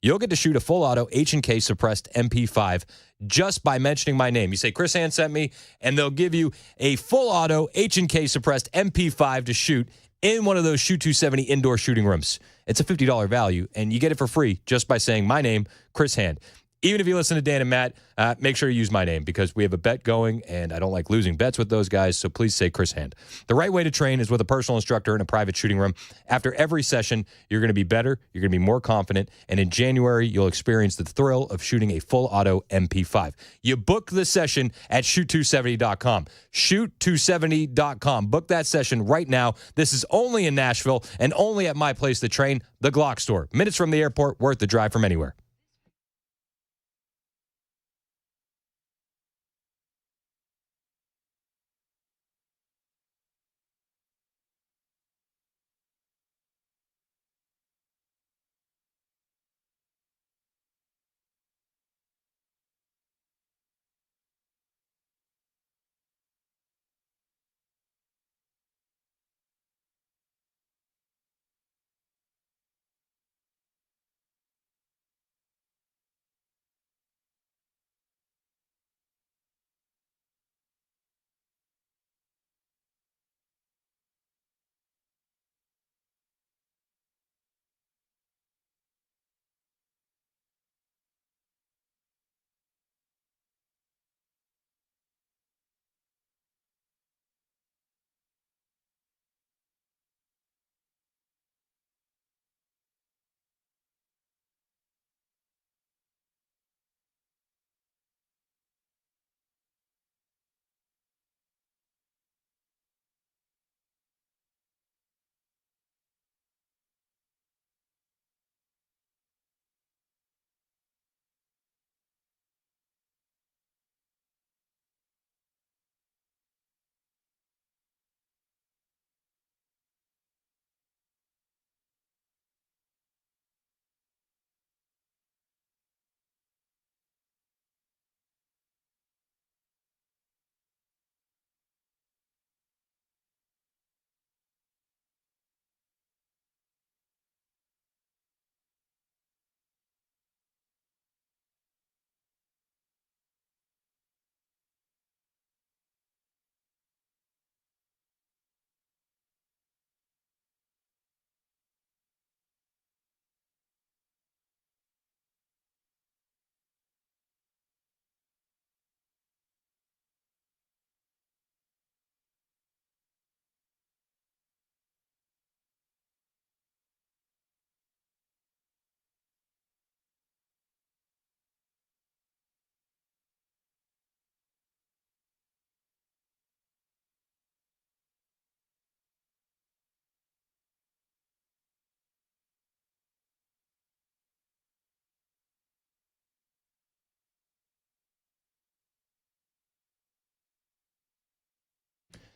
[SPEAKER 1] you'll get to shoot a full auto H&K suppressed MP5 just by mentioning my name. You say, Chris Hand sent me, and they'll give you a full auto H&K suppressed MP5 to shoot in one of those Shoot270 indoor shooting rooms. It's a $50 value, and you get it for free just by saying my name, Chris Hand. even if you listen to Dan and Matt, make sure you use my name because we have a bet going, and I don't like losing bets with those guys, so please say Chris Hand. The right way to train is with a personal instructor in a private shooting room. After every session, you're going to be better, you're going to be more confident, and in January, you'll experience the thrill of shooting a full auto MP5. You book the session at shoot270.com. Shoot270.com. Book that session right now. This is only in Nashville and only at my place to train, the Glock Store. Minutes from the airport, worth the drive from anywhere.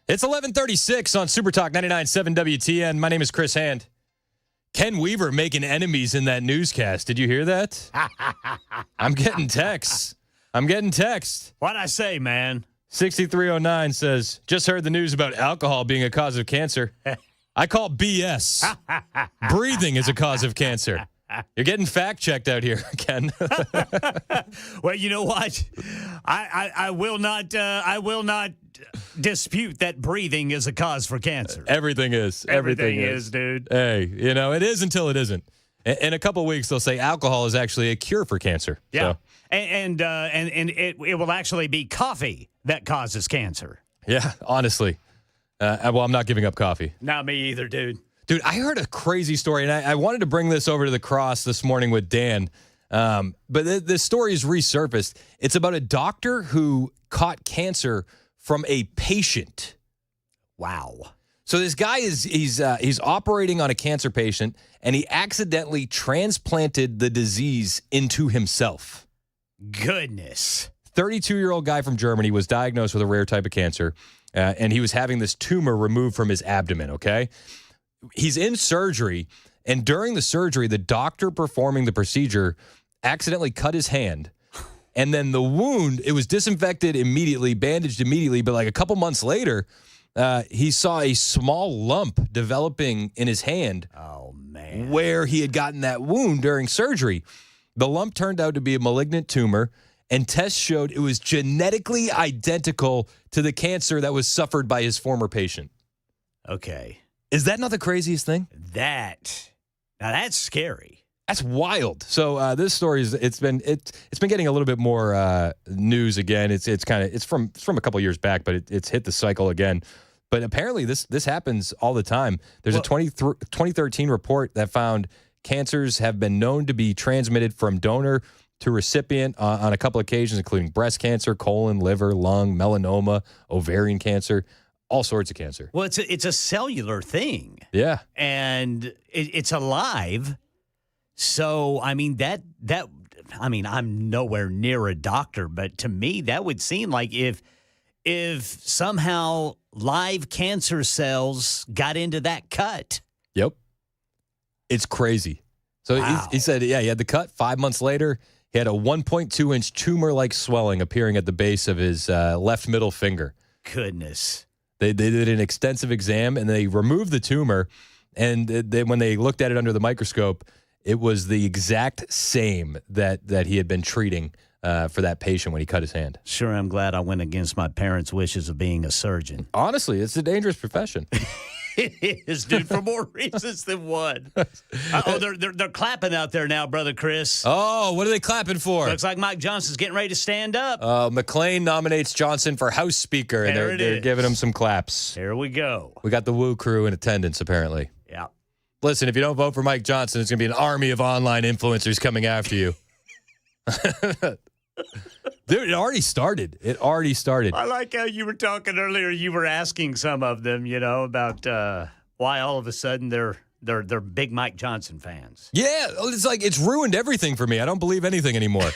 [SPEAKER 1] It's 11:36 on Super Talk 99.7 WTN. My name is Chris Hand. Ken Weaver making enemies in that newscast. Did you hear that? I'm getting texts.
[SPEAKER 10] What'd I say, man?
[SPEAKER 1] 6309 says, just heard the news about alcohol being a cause of cancer. I call BS. Breathing is a cause of cancer. You're getting fact-checked out here, Ken.
[SPEAKER 10] Well, you know what? I will not dispute that breathing is a cause for cancer.
[SPEAKER 1] Everything is.
[SPEAKER 10] Everything is, dude.
[SPEAKER 1] Hey, it is until it isn't. In a couple of weeks, they'll say alcohol is actually a cure for cancer.
[SPEAKER 10] Yeah,
[SPEAKER 1] so.
[SPEAKER 10] and it will actually be coffee that causes cancer.
[SPEAKER 1] Yeah, honestly. Well, I'm not giving up coffee.
[SPEAKER 10] Not me either, dude.
[SPEAKER 1] Dude, I heard a crazy story, and I wanted to bring this over to the Cross this morning with Dan, but this story is resurfaced. It's about a doctor who caught cancer from a patient.
[SPEAKER 10] Wow.
[SPEAKER 1] So this guy he's operating on a cancer patient, and he accidentally transplanted the disease into himself.
[SPEAKER 10] Goodness.
[SPEAKER 1] 32-year-old guy from Germany was diagnosed with a rare type of cancer, and he was having this tumor removed from his abdomen, okay? He's in surgery, and during the surgery, the doctor performing the procedure accidentally cut his hand, and then the wound, it was disinfected immediately, bandaged immediately, but like a couple months later, he saw a small lump developing in his hand.
[SPEAKER 10] Oh, man.
[SPEAKER 1] Where he had gotten that wound during surgery. The lump turned out to be a malignant tumor, and tests showed it was genetically identical to the cancer that was suffered by his former patient.
[SPEAKER 10] Okay.
[SPEAKER 1] Is that not the craziest thing?
[SPEAKER 10] Now that's scary.
[SPEAKER 1] That's wild. So this story it's been getting a little bit more news again. It's from a couple years back, but it's hit the cycle again. But apparently this happens all the time. There's a 2013 report that found cancers have been known to be transmitted from donor to recipient on a couple occasions, including breast cancer, colon, liver, lung, melanoma, ovarian cancer, all sorts of cancer.
[SPEAKER 10] Well, it's a cellular thing.
[SPEAKER 1] Yeah.
[SPEAKER 10] And it's alive. So, I mean, I'm nowhere near a doctor, but to me, that would seem like if somehow live cancer cells got into that cut.
[SPEAKER 1] Yep. It's crazy. So he said, he had the cut. 5 months later, he had a 1.2-inch tumor-like swelling appearing at the base of his left middle finger.
[SPEAKER 10] Goodness.
[SPEAKER 1] They did an extensive exam, and they removed the tumor, and when they looked at it under the microscope, it was the exact same that he had been treating for that patient when he cut his hand.
[SPEAKER 10] Sure, I'm glad I went against my parents' wishes of being a surgeon.
[SPEAKER 1] Honestly, it's a dangerous profession.
[SPEAKER 10] It is, dude, for more reasons than one. They're clapping out there now, Brother Chris.
[SPEAKER 1] Oh, what are they clapping for?
[SPEAKER 10] Looks like Mike Johnson's getting ready to stand up.
[SPEAKER 1] McLean nominates Johnson for House Speaker, and they're giving him some claps.
[SPEAKER 10] Here we go.
[SPEAKER 1] We got the Woo crew in attendance, apparently.
[SPEAKER 10] Yeah.
[SPEAKER 1] Listen, if you don't vote for Mike Johnson, it's going to be an army of online influencers coming after you. Dude, it already started.
[SPEAKER 10] I like how you were talking earlier. You were asking some of them, about why all of a sudden they're big Mike Johnson fans.
[SPEAKER 1] Yeah, it's like it's ruined everything for me. I don't believe anything anymore.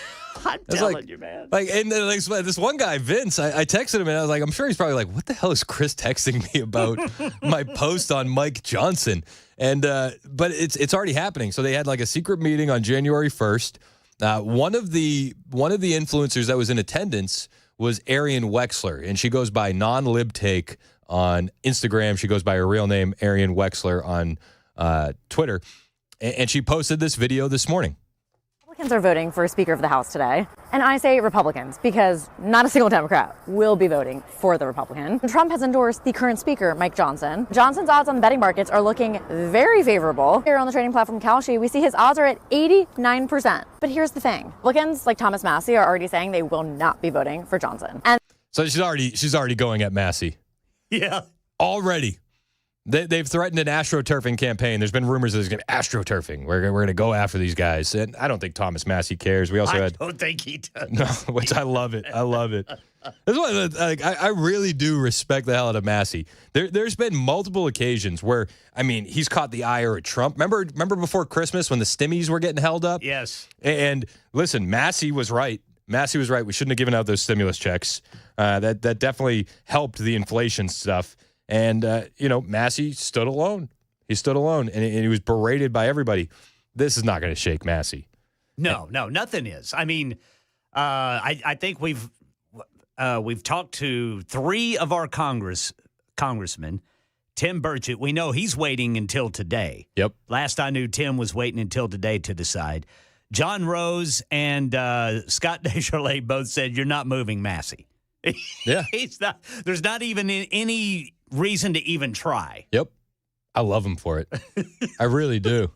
[SPEAKER 10] I'm telling you, man.
[SPEAKER 1] And then, this one guy, Vince, I texted him and I was like, I'm sure he's probably like, what the hell is Chris texting me about my post on Mike Johnson? And but it's already happening. So they had like a secret meeting on January 1st. One of the influencers that was in attendance was Arian Wexler, and she goes by non-libtake on Instagram. She goes by her real name, Arian Wexler, on Twitter, and she posted this video this morning.
[SPEAKER 8] Republicans are voting for Speaker of the House today. And I say Republicans because not a single Democrat will be voting for the Republican. Trump has endorsed the current Speaker, Mike Johnson. Johnson's odds on the betting markets are looking very favorable. Here on the trading platform Kalshi, we see his odds are at 89%. But here's the thing. Republicans like Thomas Massie are already saying they will not be voting for Johnson. And
[SPEAKER 1] so she's already going at Massie.
[SPEAKER 10] Yeah.
[SPEAKER 1] Already. They've threatened an astroturfing campaign. There's been rumors that there's going to be astroturfing. We're going to go after these guys. And I don't think Thomas Massie cares. We also
[SPEAKER 10] I don't think he does.
[SPEAKER 1] No, which I love it. I love it. This one, I really do respect the hell out of Massie. There's been multiple occasions where, he's caught the ire of Trump. Remember before Christmas when the stimmies were getting held up?
[SPEAKER 10] Yes.
[SPEAKER 1] And listen, Massie was right. Massie was right. We shouldn't have given out those stimulus checks. That definitely helped the inflation stuff. And, Massie stood alone. He stood alone, and he was berated by everybody. This is not going to shake Massie.
[SPEAKER 10] No, nothing is. I think we've talked to 3 of our congressmen. Tim Burchett, we know he's waiting until today.
[SPEAKER 1] Yep.
[SPEAKER 10] Last I knew, Tim was waiting until today to decide. John Rose and Scott DesJarlais both said, you're not moving Massie.
[SPEAKER 1] Yeah.
[SPEAKER 10] There's not even any reason to even try.
[SPEAKER 1] Yep. I love him for it. I really do.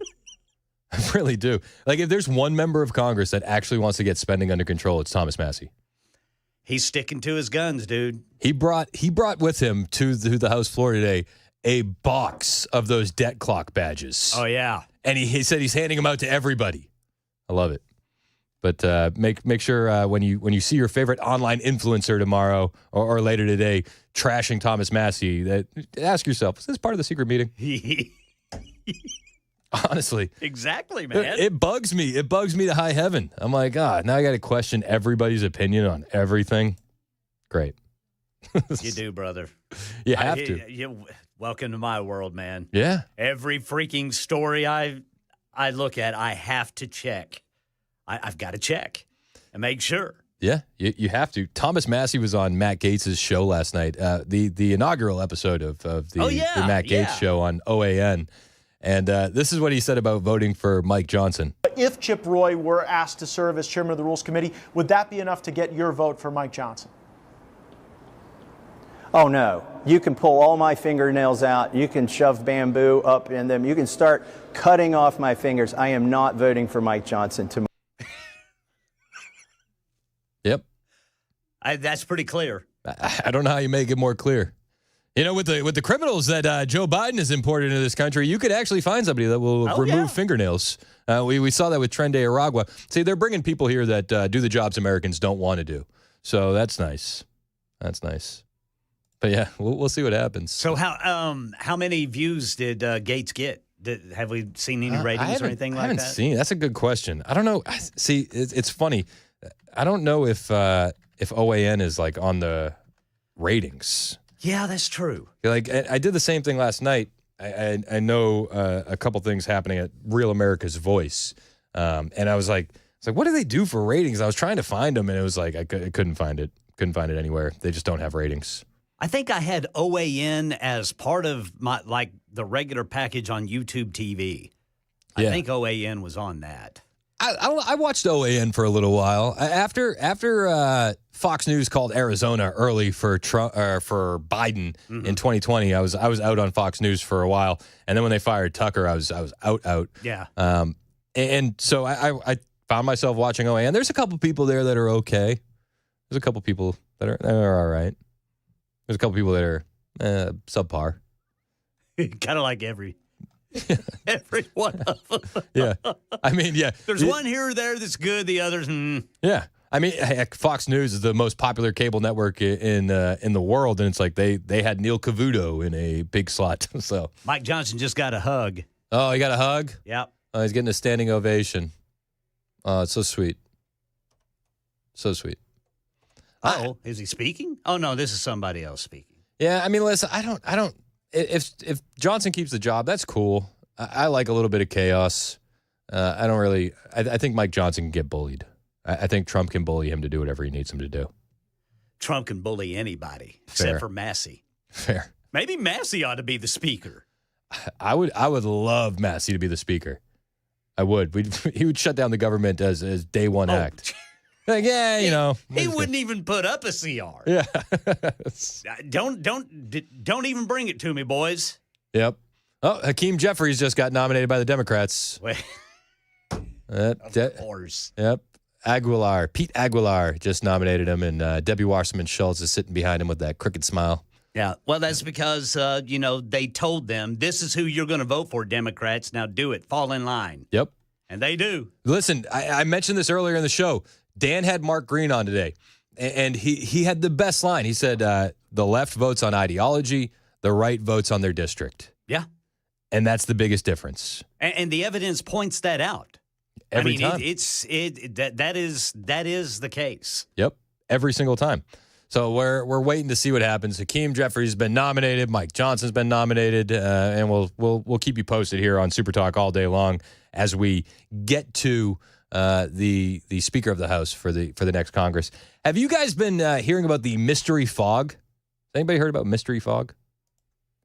[SPEAKER 1] I really do. Like, if there's one member of Congress that actually wants to get spending under control, it's Thomas Massie.
[SPEAKER 10] He's sticking to his guns, dude.
[SPEAKER 1] He brought with him to the House floor today a box of those debt clock badges.
[SPEAKER 10] Oh, yeah.
[SPEAKER 1] And he said he's handing them out to everybody. I love it. But make sure when you see your favorite online influencer tomorrow or later today trashing Thomas Massie, that ask yourself, is this part of the secret meeting? Honestly.
[SPEAKER 10] Exactly, man.
[SPEAKER 1] It bugs me. It bugs me to high heaven. I'm like, God, now I got to question everybody's opinion on everything. Great.
[SPEAKER 10] You do, brother.
[SPEAKER 1] You have to.
[SPEAKER 10] Welcome to my world, man.
[SPEAKER 1] Yeah.
[SPEAKER 10] Every freaking story I look at, I have to check. I've got to check and make sure.
[SPEAKER 1] Yeah, you have to. Thomas Massie was on Matt Gaetz' show last night, the inaugural episode of the Matt Gaetz show on OAN. And this is what he said about voting for Mike Johnson.
[SPEAKER 9] If Chip Roy were asked to serve as chairman of the Rules Committee, would that be enough to get your vote for Mike Johnson? Oh, no. You can pull all my fingernails out. You can shove bamboo up in them. You can start cutting off my fingers. I am not voting for Mike Johnson tomorrow.
[SPEAKER 1] Yep.
[SPEAKER 10] That's pretty clear.
[SPEAKER 1] I don't know how you make it more clear. You know, with the criminals that Joe Biden has imported into this country, you could actually find somebody that will remove fingernails. We saw that with Trende Aragua. See, they're bringing people here that do the jobs Americans don't want to do. So that's nice. That's nice. But yeah, we'll see what happens.
[SPEAKER 10] So how many views did Gates get? Have we seen any ratings or anything like that?
[SPEAKER 1] I haven't seen. That's a good question. I don't know. See, it's funny. I don't know if OAN is like on the ratings.
[SPEAKER 10] Yeah, that's true.
[SPEAKER 1] Like I did the same thing last night. I know a couple things happening at Real America's Voice, and I was like, what do they do for ratings? I was trying to find them, and it was like I couldn't find it. Couldn't find it anywhere. They just don't have ratings.
[SPEAKER 10] I think I had OAN as part of my the regular package on YouTube TV. I think OAN was on that.
[SPEAKER 1] I watched OAN for a little while after Fox News called Arizona early for Biden in 2020. I was out on Fox News for a while, and then when they fired Tucker, I was out.
[SPEAKER 10] Yeah.
[SPEAKER 1] And so I found myself watching OAN. There's a couple people there that are okay. There's a couple people that are all right. There's a couple people that are subpar.
[SPEAKER 10] Kind of like every one of them.
[SPEAKER 1] Yeah. I mean, yeah.
[SPEAKER 10] There's one here or there that's good. The others,
[SPEAKER 1] Yeah. I mean, heck, Fox News is the most popular cable network in the world, and it's like they had Neil Cavuto in a big slot. So
[SPEAKER 10] Mike Johnson just got a hug.
[SPEAKER 1] Oh, he got a hug?
[SPEAKER 10] Yep.
[SPEAKER 1] Oh, he's getting a standing ovation. Oh, it's so sweet. So sweet.
[SPEAKER 10] Oh, is he speaking? Oh no, this is somebody else speaking.
[SPEAKER 1] Yeah, I mean, listen, I don't. If Johnson keeps the job, that's cool. I like a little bit of chaos. I don't really. I think Mike Johnson can get bullied. I think Trump can bully him to do whatever he needs him to do.
[SPEAKER 10] Trump can bully anybody
[SPEAKER 1] Fair.
[SPEAKER 10] except for Massey.
[SPEAKER 1] Fair.
[SPEAKER 10] Maybe Massey ought to be the speaker.
[SPEAKER 1] I would love Massey to be the speaker. I would. He would shut down the government as day one act. Like, yeah, you know.
[SPEAKER 10] He wouldn't even put up a CR.
[SPEAKER 1] Yeah.
[SPEAKER 10] Don't even bring it to me, boys.
[SPEAKER 1] Yep. Oh, Hakeem Jeffries just got nominated by the Democrats.
[SPEAKER 10] Wait.
[SPEAKER 1] Of
[SPEAKER 10] course.
[SPEAKER 1] Yep. Pete Aguilar just nominated him, and Debbie Wasserman Schultz is sitting behind him with that crooked smile.
[SPEAKER 10] Yeah, well, that's because, they told them, this is who you're going to vote for, Democrats. Now do it. Fall in line.
[SPEAKER 1] Yep.
[SPEAKER 10] And they do.
[SPEAKER 1] Listen, I mentioned this earlier in the show. Dan had Mark Green on today, and he had the best line. He said, the left votes on ideology, the right votes on their district.
[SPEAKER 10] Yeah.
[SPEAKER 1] And that's the biggest difference.
[SPEAKER 10] And the evidence points that out.
[SPEAKER 1] Every time.
[SPEAKER 10] That is the case.
[SPEAKER 1] Yep. Every single time. So we're waiting to see what happens. Hakeem Jeffries has been nominated. Mike Johnson's been nominated, and we'll keep you posted here on Super Talk all day long as we get to the Speaker of the House for the next Congress. Have you guys been hearing about the mystery fog? Has anybody heard about mystery fog?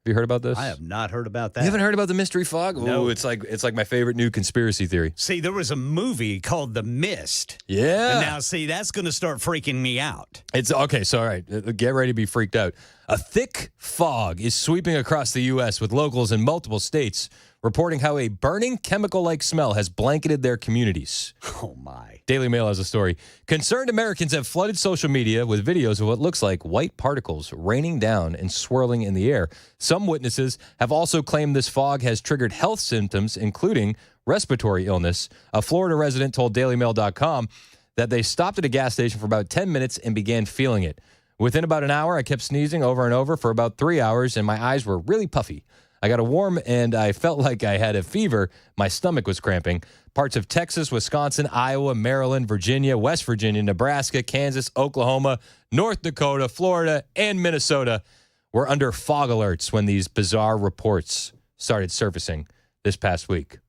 [SPEAKER 1] Have you heard about this?
[SPEAKER 10] I have not heard about that.
[SPEAKER 1] You haven't heard about the mystery fog?
[SPEAKER 10] No.
[SPEAKER 1] Ooh, it's like my favorite new conspiracy theory.
[SPEAKER 10] See, there was a movie called The Mist.
[SPEAKER 1] Yeah.
[SPEAKER 10] And now, see, that's going to start freaking me out.
[SPEAKER 1] It's okay. So, all right, get ready to be freaked out. A thick fog is sweeping across the U.S. with locals in multiple states reporting how a burning chemical-like smell has blanketed their communities.
[SPEAKER 10] Oh, my.
[SPEAKER 1] Daily Mail has a story. Concerned Americans have flooded social media with videos of what looks like white particles raining down and swirling in the air. Some witnesses have also claimed this fog has triggered health symptoms, including respiratory illness. A Florida resident told DailyMail.com that they stopped at a gas station for about 10 minutes and began feeling it. Within about an hour, I kept sneezing over and over for about 3 hours, and my eyes were really puffy. I got a warm, and I felt like I had a fever. My stomach was cramping. Parts of Texas, Wisconsin, Iowa, Maryland, Virginia, West Virginia, Nebraska, Kansas, Oklahoma, North Dakota, Florida, and Minnesota were under fog alerts when these bizarre reports started surfacing this past week.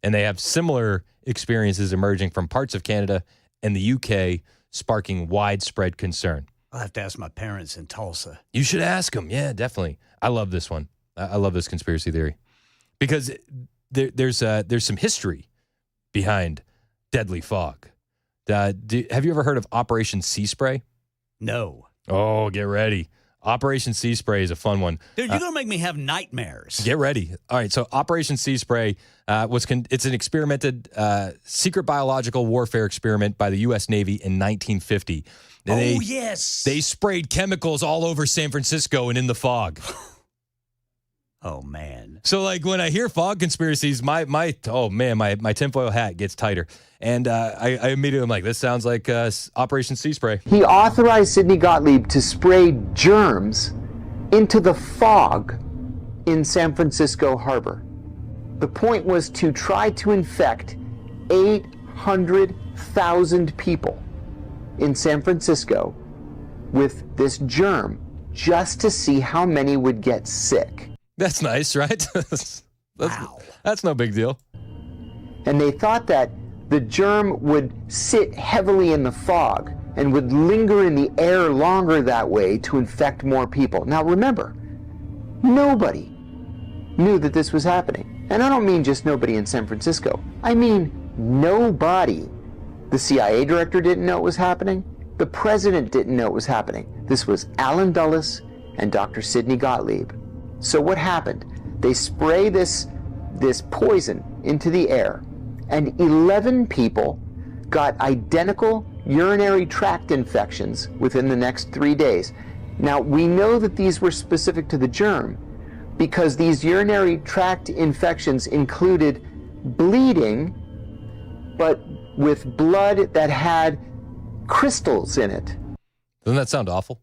[SPEAKER 1] And they have similar experiences emerging from parts of Canada and the UK, sparking widespread concern.
[SPEAKER 10] I'll have to ask my parents in Tulsa.
[SPEAKER 1] You should ask them. Yeah, definitely. I love this one. I love this conspiracy theory because there's some history behind deadly fog. Have you ever heard of Operation Sea Spray?
[SPEAKER 10] No.
[SPEAKER 1] Oh, get ready. Operation Sea Spray is a fun one.
[SPEAKER 10] Dude, you're going to make me have nightmares.
[SPEAKER 1] Get ready. All right, so Operation Sea Spray it's an experimented secret biological warfare experiment by the U.S. Navy in 1950.
[SPEAKER 10] Yes.
[SPEAKER 1] They sprayed chemicals all over San Francisco and in the fog.
[SPEAKER 10] Oh, man.
[SPEAKER 1] So, like, when I hear fog conspiracies, my tinfoil hat gets tighter. And I immediately am like, this sounds like Operation Sea Spray.
[SPEAKER 11] He authorized Sidney Gottlieb to spray germs into the fog in San Francisco Harbor. The point was to try to infect 800,000 people in San Francisco with this germ just to see how many would get sick.
[SPEAKER 1] That's nice, right?
[SPEAKER 10] Wow.
[SPEAKER 1] That's no big deal.
[SPEAKER 11] And they thought that the germ would sit heavily in the fog and would linger in the air longer that way to infect more people. Now remember, nobody knew that this was happening. And I don't mean just nobody in San Francisco. I mean nobody. The CIA director didn't know it was happening. The president didn't know it was happening. This was Alan Dulles and Dr. Sidney Gottlieb. So what happened? They spray this poison into the air, and 11 people got identical urinary tract infections within the next 3 days. Now, we know that these were specific to the germ because these urinary tract infections included bleeding, but with blood that had crystals in it.
[SPEAKER 1] Doesn't that sound awful?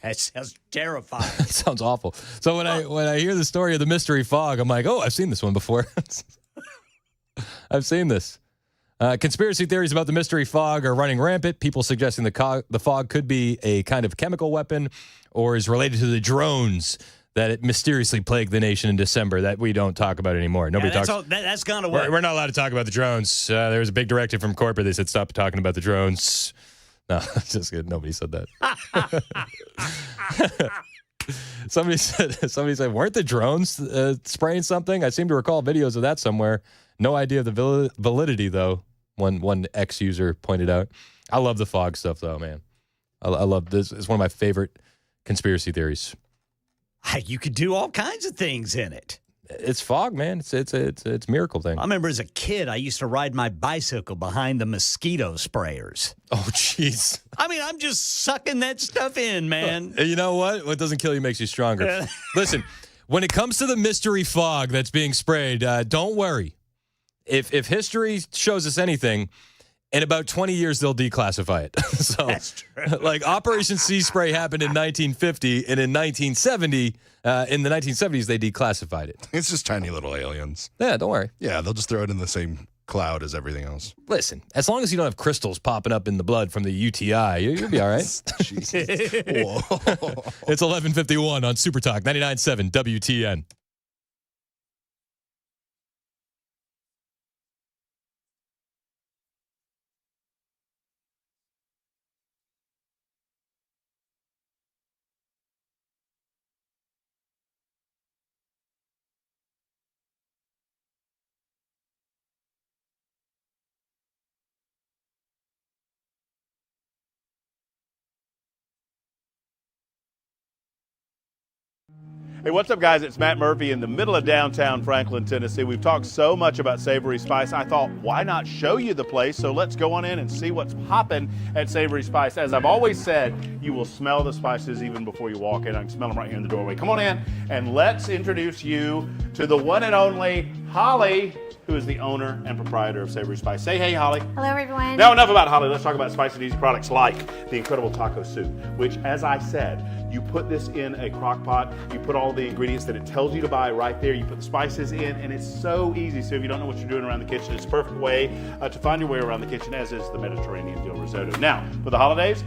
[SPEAKER 10] That sounds terrifying.
[SPEAKER 1] That sounds awful. So when I hear the story of the mystery fog, I'm like, oh, I've seen this one before. I've seen this. Conspiracy theories about the mystery fog are running rampant. People suggesting the fog could be a kind of chemical weapon or is related to the drones that it mysteriously plagued the nation in December that we don't talk about anymore. Nobody talks.
[SPEAKER 10] That's gone away.
[SPEAKER 1] We're not allowed to talk about the drones. There was a big directive from corporate. They said stop talking about the drones. No, just kidding. Nobody said that. Somebody said, weren't the drones spraying something? I seem to recall videos of that somewhere. No idea of the validity, though, one ex-user pointed out. I love the fog stuff, though, man. I love this. It's one of my favorite conspiracy theories.
[SPEAKER 10] You could do all kinds of things in it.
[SPEAKER 1] It's fog, man. It's a miracle thing.
[SPEAKER 10] I remember as a kid, I used to ride my bicycle behind the mosquito sprayers.
[SPEAKER 1] Oh, jeez.
[SPEAKER 10] I mean, I'm just sucking that stuff in, man.
[SPEAKER 1] You know what? What doesn't kill you makes you stronger. Listen, when it comes to the mystery fog that's being sprayed, don't worry. If history shows us anything, in about 20 years, they'll declassify it. So,
[SPEAKER 10] that's true.
[SPEAKER 1] Like Operation Sea Spray happened in 1950, and in 1970, in the 1970s, they declassified it.
[SPEAKER 12] It's just tiny little aliens.
[SPEAKER 1] Yeah, don't worry.
[SPEAKER 12] Yeah, they'll just throw it in the same cloud as everything else.
[SPEAKER 1] Listen, as long as you don't have crystals popping up in the blood from the UTI, you'll be all right.
[SPEAKER 12] Jesus. Whoa.
[SPEAKER 1] It's 11:51 on Super Talk 99.7 WTN.
[SPEAKER 13] Hey, what's up, guys? It's Matt Murphy in the middle of downtown Franklin, Tennessee. We've talked so much about Savory Spice. I thought, why not show you the place? So let's go on in and see what's popping at Savory Spice. As I've always said, you will smell the spices even before you walk in. I can smell them right here in the doorway. Come on in, and let's introduce you to the one and only Holly, who is the owner and proprietor of Savory Spice. Say hey, Holly.
[SPEAKER 24] Hello, everyone.
[SPEAKER 13] Now, enough about Holly. Let's talk about spicy and easy products like the incredible taco soup, which, as I said, you put this in a crock pot, you put all the ingredients that it tells you to buy right there, you put the spices in, and it's so easy. So if you don't know what you're doing around the kitchen, it's a perfect way to find your way around the kitchen, as is the Mediterranean dill risotto. Now, for the holidays,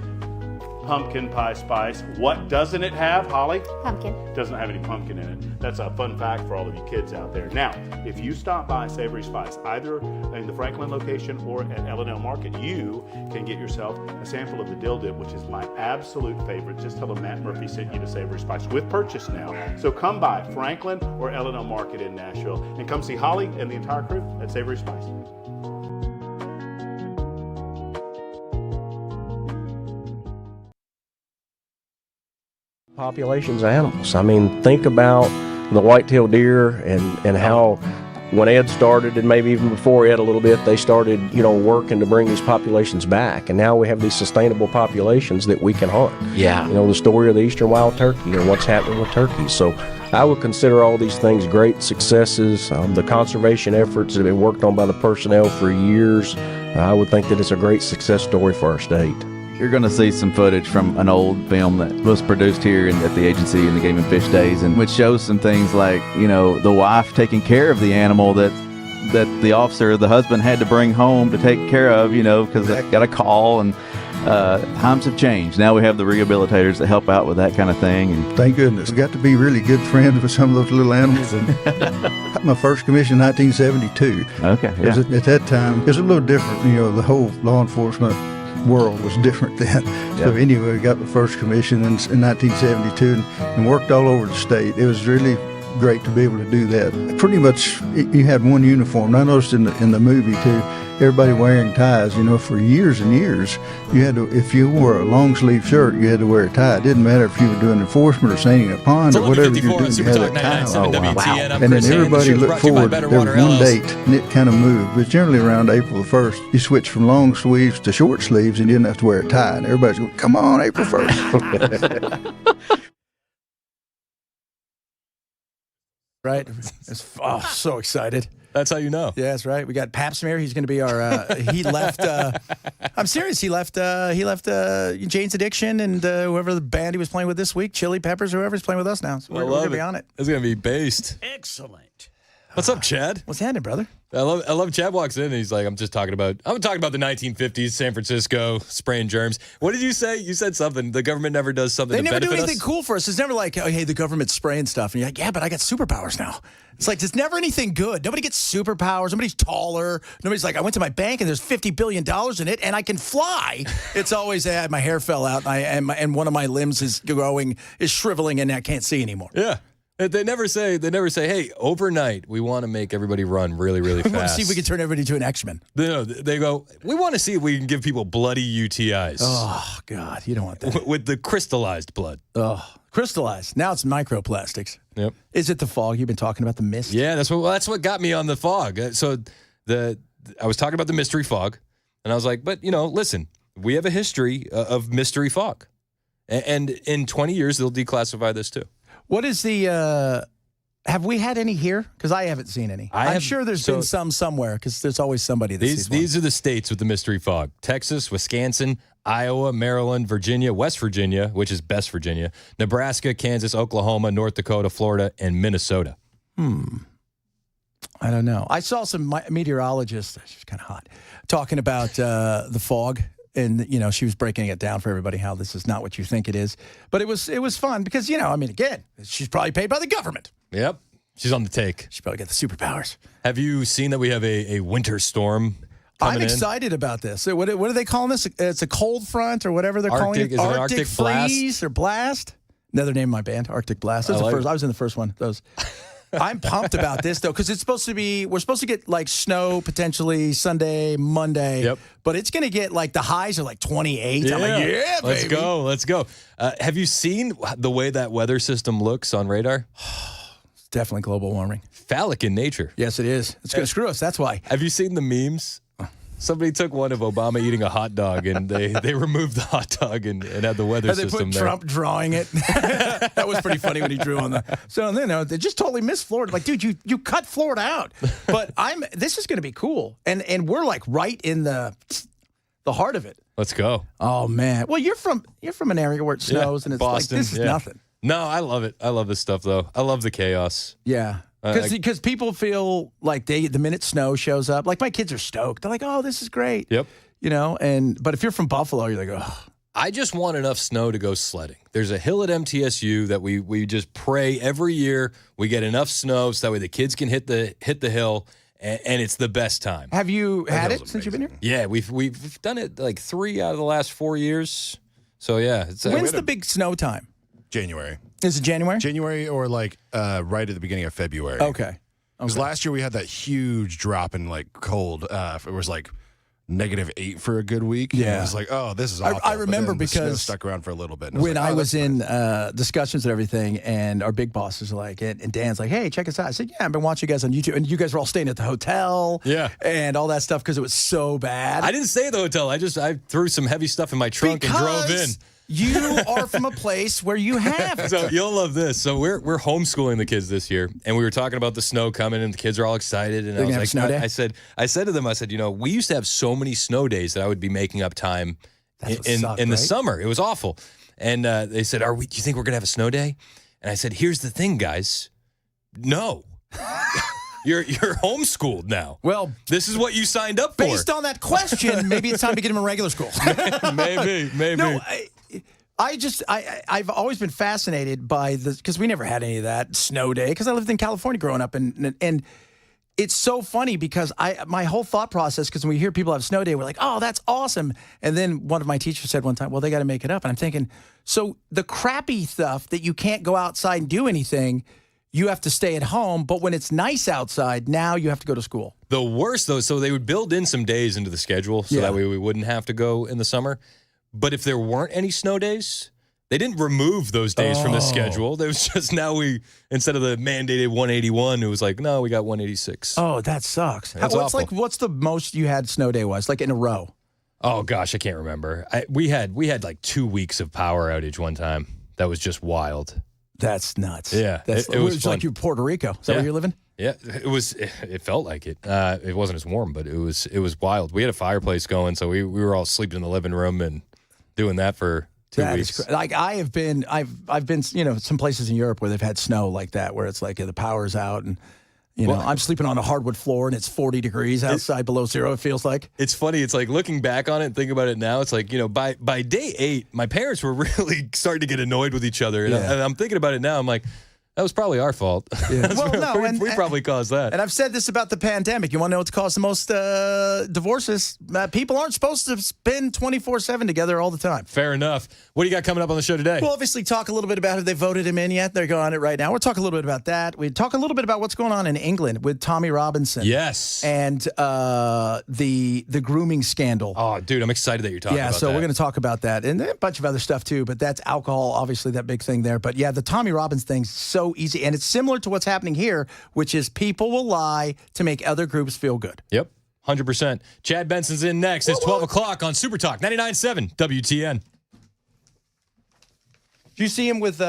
[SPEAKER 13] pumpkin pie spice. What doesn't it have, Holly?
[SPEAKER 24] Pumpkin.
[SPEAKER 13] Doesn't have any pumpkin in it. That's a fun fact for all of you kids out there. Now, if you stop by Savory Spice, either in the Franklin location or at L&L Market, you can get yourself a sample of the dill dip, which is my absolute favorite. Just tell them Matt Murphy sent you to Savory Spice with purchase now. So come by Franklin or L&L Market in Nashville and come see Holly and the entire crew at Savory Spice.
[SPEAKER 15] populations of animals. I mean, think about the white-tailed deer and how when Ed started, and maybe even before Ed a little bit, they started, working to bring these populations back. And now we have these sustainable populations that we can hunt.
[SPEAKER 16] Yeah.
[SPEAKER 15] The story of the eastern wild turkey or what's happening with turkeys. So I would consider all these things great successes. The conservation efforts that have been worked on by the personnel for years, I would think that it's a great success story for our state.
[SPEAKER 17] You're going to see some footage from an old film that was produced here at the agency in the Game and Fish days, and which shows some things like, the wife taking care of the animal that the officer, the husband, had to bring home to take care of, because they got a call, and times have changed. Now we have the rehabilitators that help out with that kind of thing. And
[SPEAKER 24] thank goodness. We got to be really good friends with some of those little animals. And my first commission in 1972.
[SPEAKER 17] Okay, yeah.
[SPEAKER 24] At that time, it was a little different. The whole law enforcement world was different then. So anyway, we got the first commission in 1972 and worked all over the state. It was really great to be able to do that. Pretty much, you had one uniform. And I noticed in the movie too, everybody wearing ties. For years and years, you had to. If you wore a long sleeve shirt, you had to wear a tie. It didn't matter if you were doing enforcement or sailing a pond or whatever you were doing. You had a tie.
[SPEAKER 1] Oh, wow.
[SPEAKER 24] And then everybody looked forward. There was one date, and it kind of moved. It was generally around April the 1st. You switched from long sleeves to short sleeves, and you didn't have to wear a tie. And everybody's going, "Come on, April 1st."
[SPEAKER 25] Right? So excited.
[SPEAKER 1] That's how you know.
[SPEAKER 25] Yeah, that's right. We got Pap Smear. He's going to be our. He left. I'm serious. He left. Jane's Addiction and whoever the band he was playing with this week, Chili Peppers, whoever's playing with us now. So we're going to be on it.
[SPEAKER 1] It's going to be based.
[SPEAKER 10] Excellent.
[SPEAKER 1] What's up, Chad?
[SPEAKER 25] What's happening, brother?
[SPEAKER 1] I love Chad walks in and he's like, I'm talking about the 1950s, San Francisco, spraying germs. What did you say? You said something. The government never does something to benefit us.
[SPEAKER 25] They never do anything cool for us. It's never like, oh, hey, the government's spraying stuff. And you're like, yeah, but I got superpowers now. It's like, there's never anything good. Nobody gets superpowers. Nobody's taller. Nobody's like, I went to my bank and there's $50 billion in it and I can fly. It's always, my hair fell out and one of my limbs is shriveling and I can't see anymore.
[SPEAKER 1] Yeah. They never say, hey, overnight, we want to make everybody run really, really fast.
[SPEAKER 25] We want to see if we can turn everybody into an X-Men.
[SPEAKER 1] No, they go, we want to see if we can give people bloody UTIs.
[SPEAKER 25] Oh, God, you don't want that.
[SPEAKER 1] With the crystallized blood.
[SPEAKER 25] Oh, crystallized. Now it's microplastics.
[SPEAKER 1] Yep.
[SPEAKER 25] Is it the fog? You've been talking about the mist?
[SPEAKER 1] Yeah, that's what got me on the fog. So I was talking about the mystery fog, and I was like, but, listen, we have a history of mystery fog. And in 20 years, they'll declassify this too.
[SPEAKER 25] What is the, have we had any here? Because I haven't seen any. I'm sure there's been some somewhere because there's always somebody that sees one.
[SPEAKER 1] These are the states with the mystery fog. Texas, Wisconsin, Iowa, Maryland, Virginia, West Virginia, which is best Virginia, Nebraska, Kansas, Oklahoma, North Dakota, Florida, and Minnesota.
[SPEAKER 25] I don't know. I saw some meteorologists, she's kind of hot, talking about the fog. And, she was breaking it down for everybody how this is not what you think it is. But it was fun because, again, she's probably paid by the government.
[SPEAKER 1] Yep. She's on the take.
[SPEAKER 25] She probably got the superpowers.
[SPEAKER 1] Have you seen that we have a winter storm coming
[SPEAKER 25] I'm excited about this. What are they calling this? It's a cold front or whatever they're calling it.
[SPEAKER 1] Is it Arctic
[SPEAKER 25] freeze or blast? Another name of my band, Arctic Blast. I was in the first one. Those. I'm pumped about this, though, because we're supposed to get, like, snow potentially Sunday, Monday.
[SPEAKER 1] Yep.
[SPEAKER 25] But it's going to get, like, the highs are, like, 28. Yeah. I'm like, yeah, baby.
[SPEAKER 1] Let's go. Have you seen the way that weather system looks on radar?
[SPEAKER 25] It's definitely global warming.
[SPEAKER 1] Phallic in nature.
[SPEAKER 25] Yes, it is. It's going to screw us. That's why.
[SPEAKER 1] Have you seen the memes? Somebody took one of Obama eating a hot dog, and they removed the hot dog and had the weather system there.
[SPEAKER 25] They put Trump drawing it. That was pretty funny when he drew on the. So then they just totally missed Florida. Like, dude, you cut Florida out. But this is going to be cool, and we're like right in the heart of it.
[SPEAKER 1] Let's go.
[SPEAKER 25] Oh man. Well, you're from an area where it snows, and it's
[SPEAKER 1] Boston,
[SPEAKER 25] like this is nothing.
[SPEAKER 1] No, I love it. I love this stuff though. I love the chaos.
[SPEAKER 25] Yeah. Because people feel like the minute snow shows up, like my kids are stoked. They're like, oh, this is great.
[SPEAKER 1] Yep.
[SPEAKER 25] but if you're from Buffalo, you're like, oh.
[SPEAKER 1] I just want enough snow to go sledding. There's a hill at MTSU that we just pray every year we get enough snow so that way the kids can hit the hill and it's the best time.
[SPEAKER 25] Have you had it since you've been here?
[SPEAKER 1] Yeah, we've done it like 3 out of the last 4 years. So yeah,
[SPEAKER 25] when's the big snow time?
[SPEAKER 12] January.
[SPEAKER 25] Is it January?
[SPEAKER 12] January or like right at the beginning of February.
[SPEAKER 25] Okay.
[SPEAKER 12] Because last year we had that huge drop in like cold. It was like -8 for a good week.
[SPEAKER 25] Yeah.
[SPEAKER 12] I was like, oh, this is awful.
[SPEAKER 25] I remember
[SPEAKER 12] But then the snow
[SPEAKER 25] because
[SPEAKER 12] stuck around for a little bit.
[SPEAKER 25] When I was
[SPEAKER 12] that's
[SPEAKER 25] in discussions and everything, and our big bosses are like, and Dan's like, hey, check us out. I said, yeah, I've been watching you guys on YouTube. And you guys were all staying at the hotel.
[SPEAKER 1] Yeah.
[SPEAKER 25] And all that stuff because it was so bad.
[SPEAKER 1] I didn't stay at the hotel. I threw some heavy stuff in my trunk and drove in.
[SPEAKER 25] You are from a place where you have it.
[SPEAKER 1] So you'll love this. So we're homeschooling the kids this year, and we were talking about the snow coming, and the kids are all excited. And I was like,
[SPEAKER 25] snow day?
[SPEAKER 1] I said to them, I said, we used to have so many snow days that I would be making up time in the summer. It was awful. And they said, do you think we're gonna have a snow day? And I said, here's the thing, guys. No. You're homeschooled now.
[SPEAKER 25] Well,
[SPEAKER 1] this is what you signed up for.
[SPEAKER 25] Based on that question, maybe it's time to get him in regular school.
[SPEAKER 1] maybe.
[SPEAKER 25] No, I've always been fascinated by because we never had any of that snow day because I lived in California growing up, and it's so funny because my whole thought process, because when we hear people have snow day, we're like, oh, that's awesome. And then one of my teachers said one time, well, they got to make it up. And I'm thinking, so the crappy stuff that you can't go outside and do anything, you have to stay at home. But when it's nice outside, now you have to go to school.
[SPEAKER 1] The worst, though, so they would build in some days into the schedule so that way we wouldn't have to go in the summer. But if there weren't any snow days, they didn't remove those days from the schedule. There was just instead of the mandated 181, it was like, no, we got 186.
[SPEAKER 25] Oh, that sucks. What's the most you had snow day was, like in a row?
[SPEAKER 1] Oh, gosh, I can't remember. We had like 2 weeks of power outage one time. That was just wild.
[SPEAKER 25] That's nuts.
[SPEAKER 1] Yeah.
[SPEAKER 25] It was like you're Puerto Rico. Is that where you're living?
[SPEAKER 1] Yeah, it felt like it. It wasn't as warm, but it was wild. We had a fireplace going, so we were all sleeping in the living room and doing that for 2 weeks.
[SPEAKER 25] Like I've been, some places in Europe where they've had snow like that, where it's like the power's out and, I'm sleeping on a hardwood floor and it's 40 degrees outside below zero, it feels like.
[SPEAKER 1] It's funny. It's like looking back on it and thinking about it now, it's like, by day 8, my parents were really starting to get annoyed with each other. And I'm thinking about it now. I'm like, that was probably our fault.
[SPEAKER 25] Yeah.
[SPEAKER 1] We probably caused that.
[SPEAKER 25] And I've said this about the pandemic. You want to know what's caused the most divorces? People aren't supposed to spend 24/7 together all the time.
[SPEAKER 1] Fair enough. What do you got coming up on the show today?
[SPEAKER 25] We'll obviously talk a little bit about have they voted him in yet. They're going on it right now. We'll talk a little bit about that. We talk a little bit about what's going on in England with Tommy Robinson.
[SPEAKER 1] Yes.
[SPEAKER 25] And the grooming scandal.
[SPEAKER 1] Oh, dude, I'm excited that you're talking about that.
[SPEAKER 25] Yeah, so we're going to talk about that and a bunch of other stuff too. But that's alcohol, obviously that big thing there. But yeah, the Tommy Robbins thing's so easy. And it's similar to what's happening here, which is people will lie to make other groups feel good.
[SPEAKER 1] Yep, 100%. Chad Benson's in next. It's 12 o'clock on Super Talk 99.7 WTN.
[SPEAKER 25] Do you see him with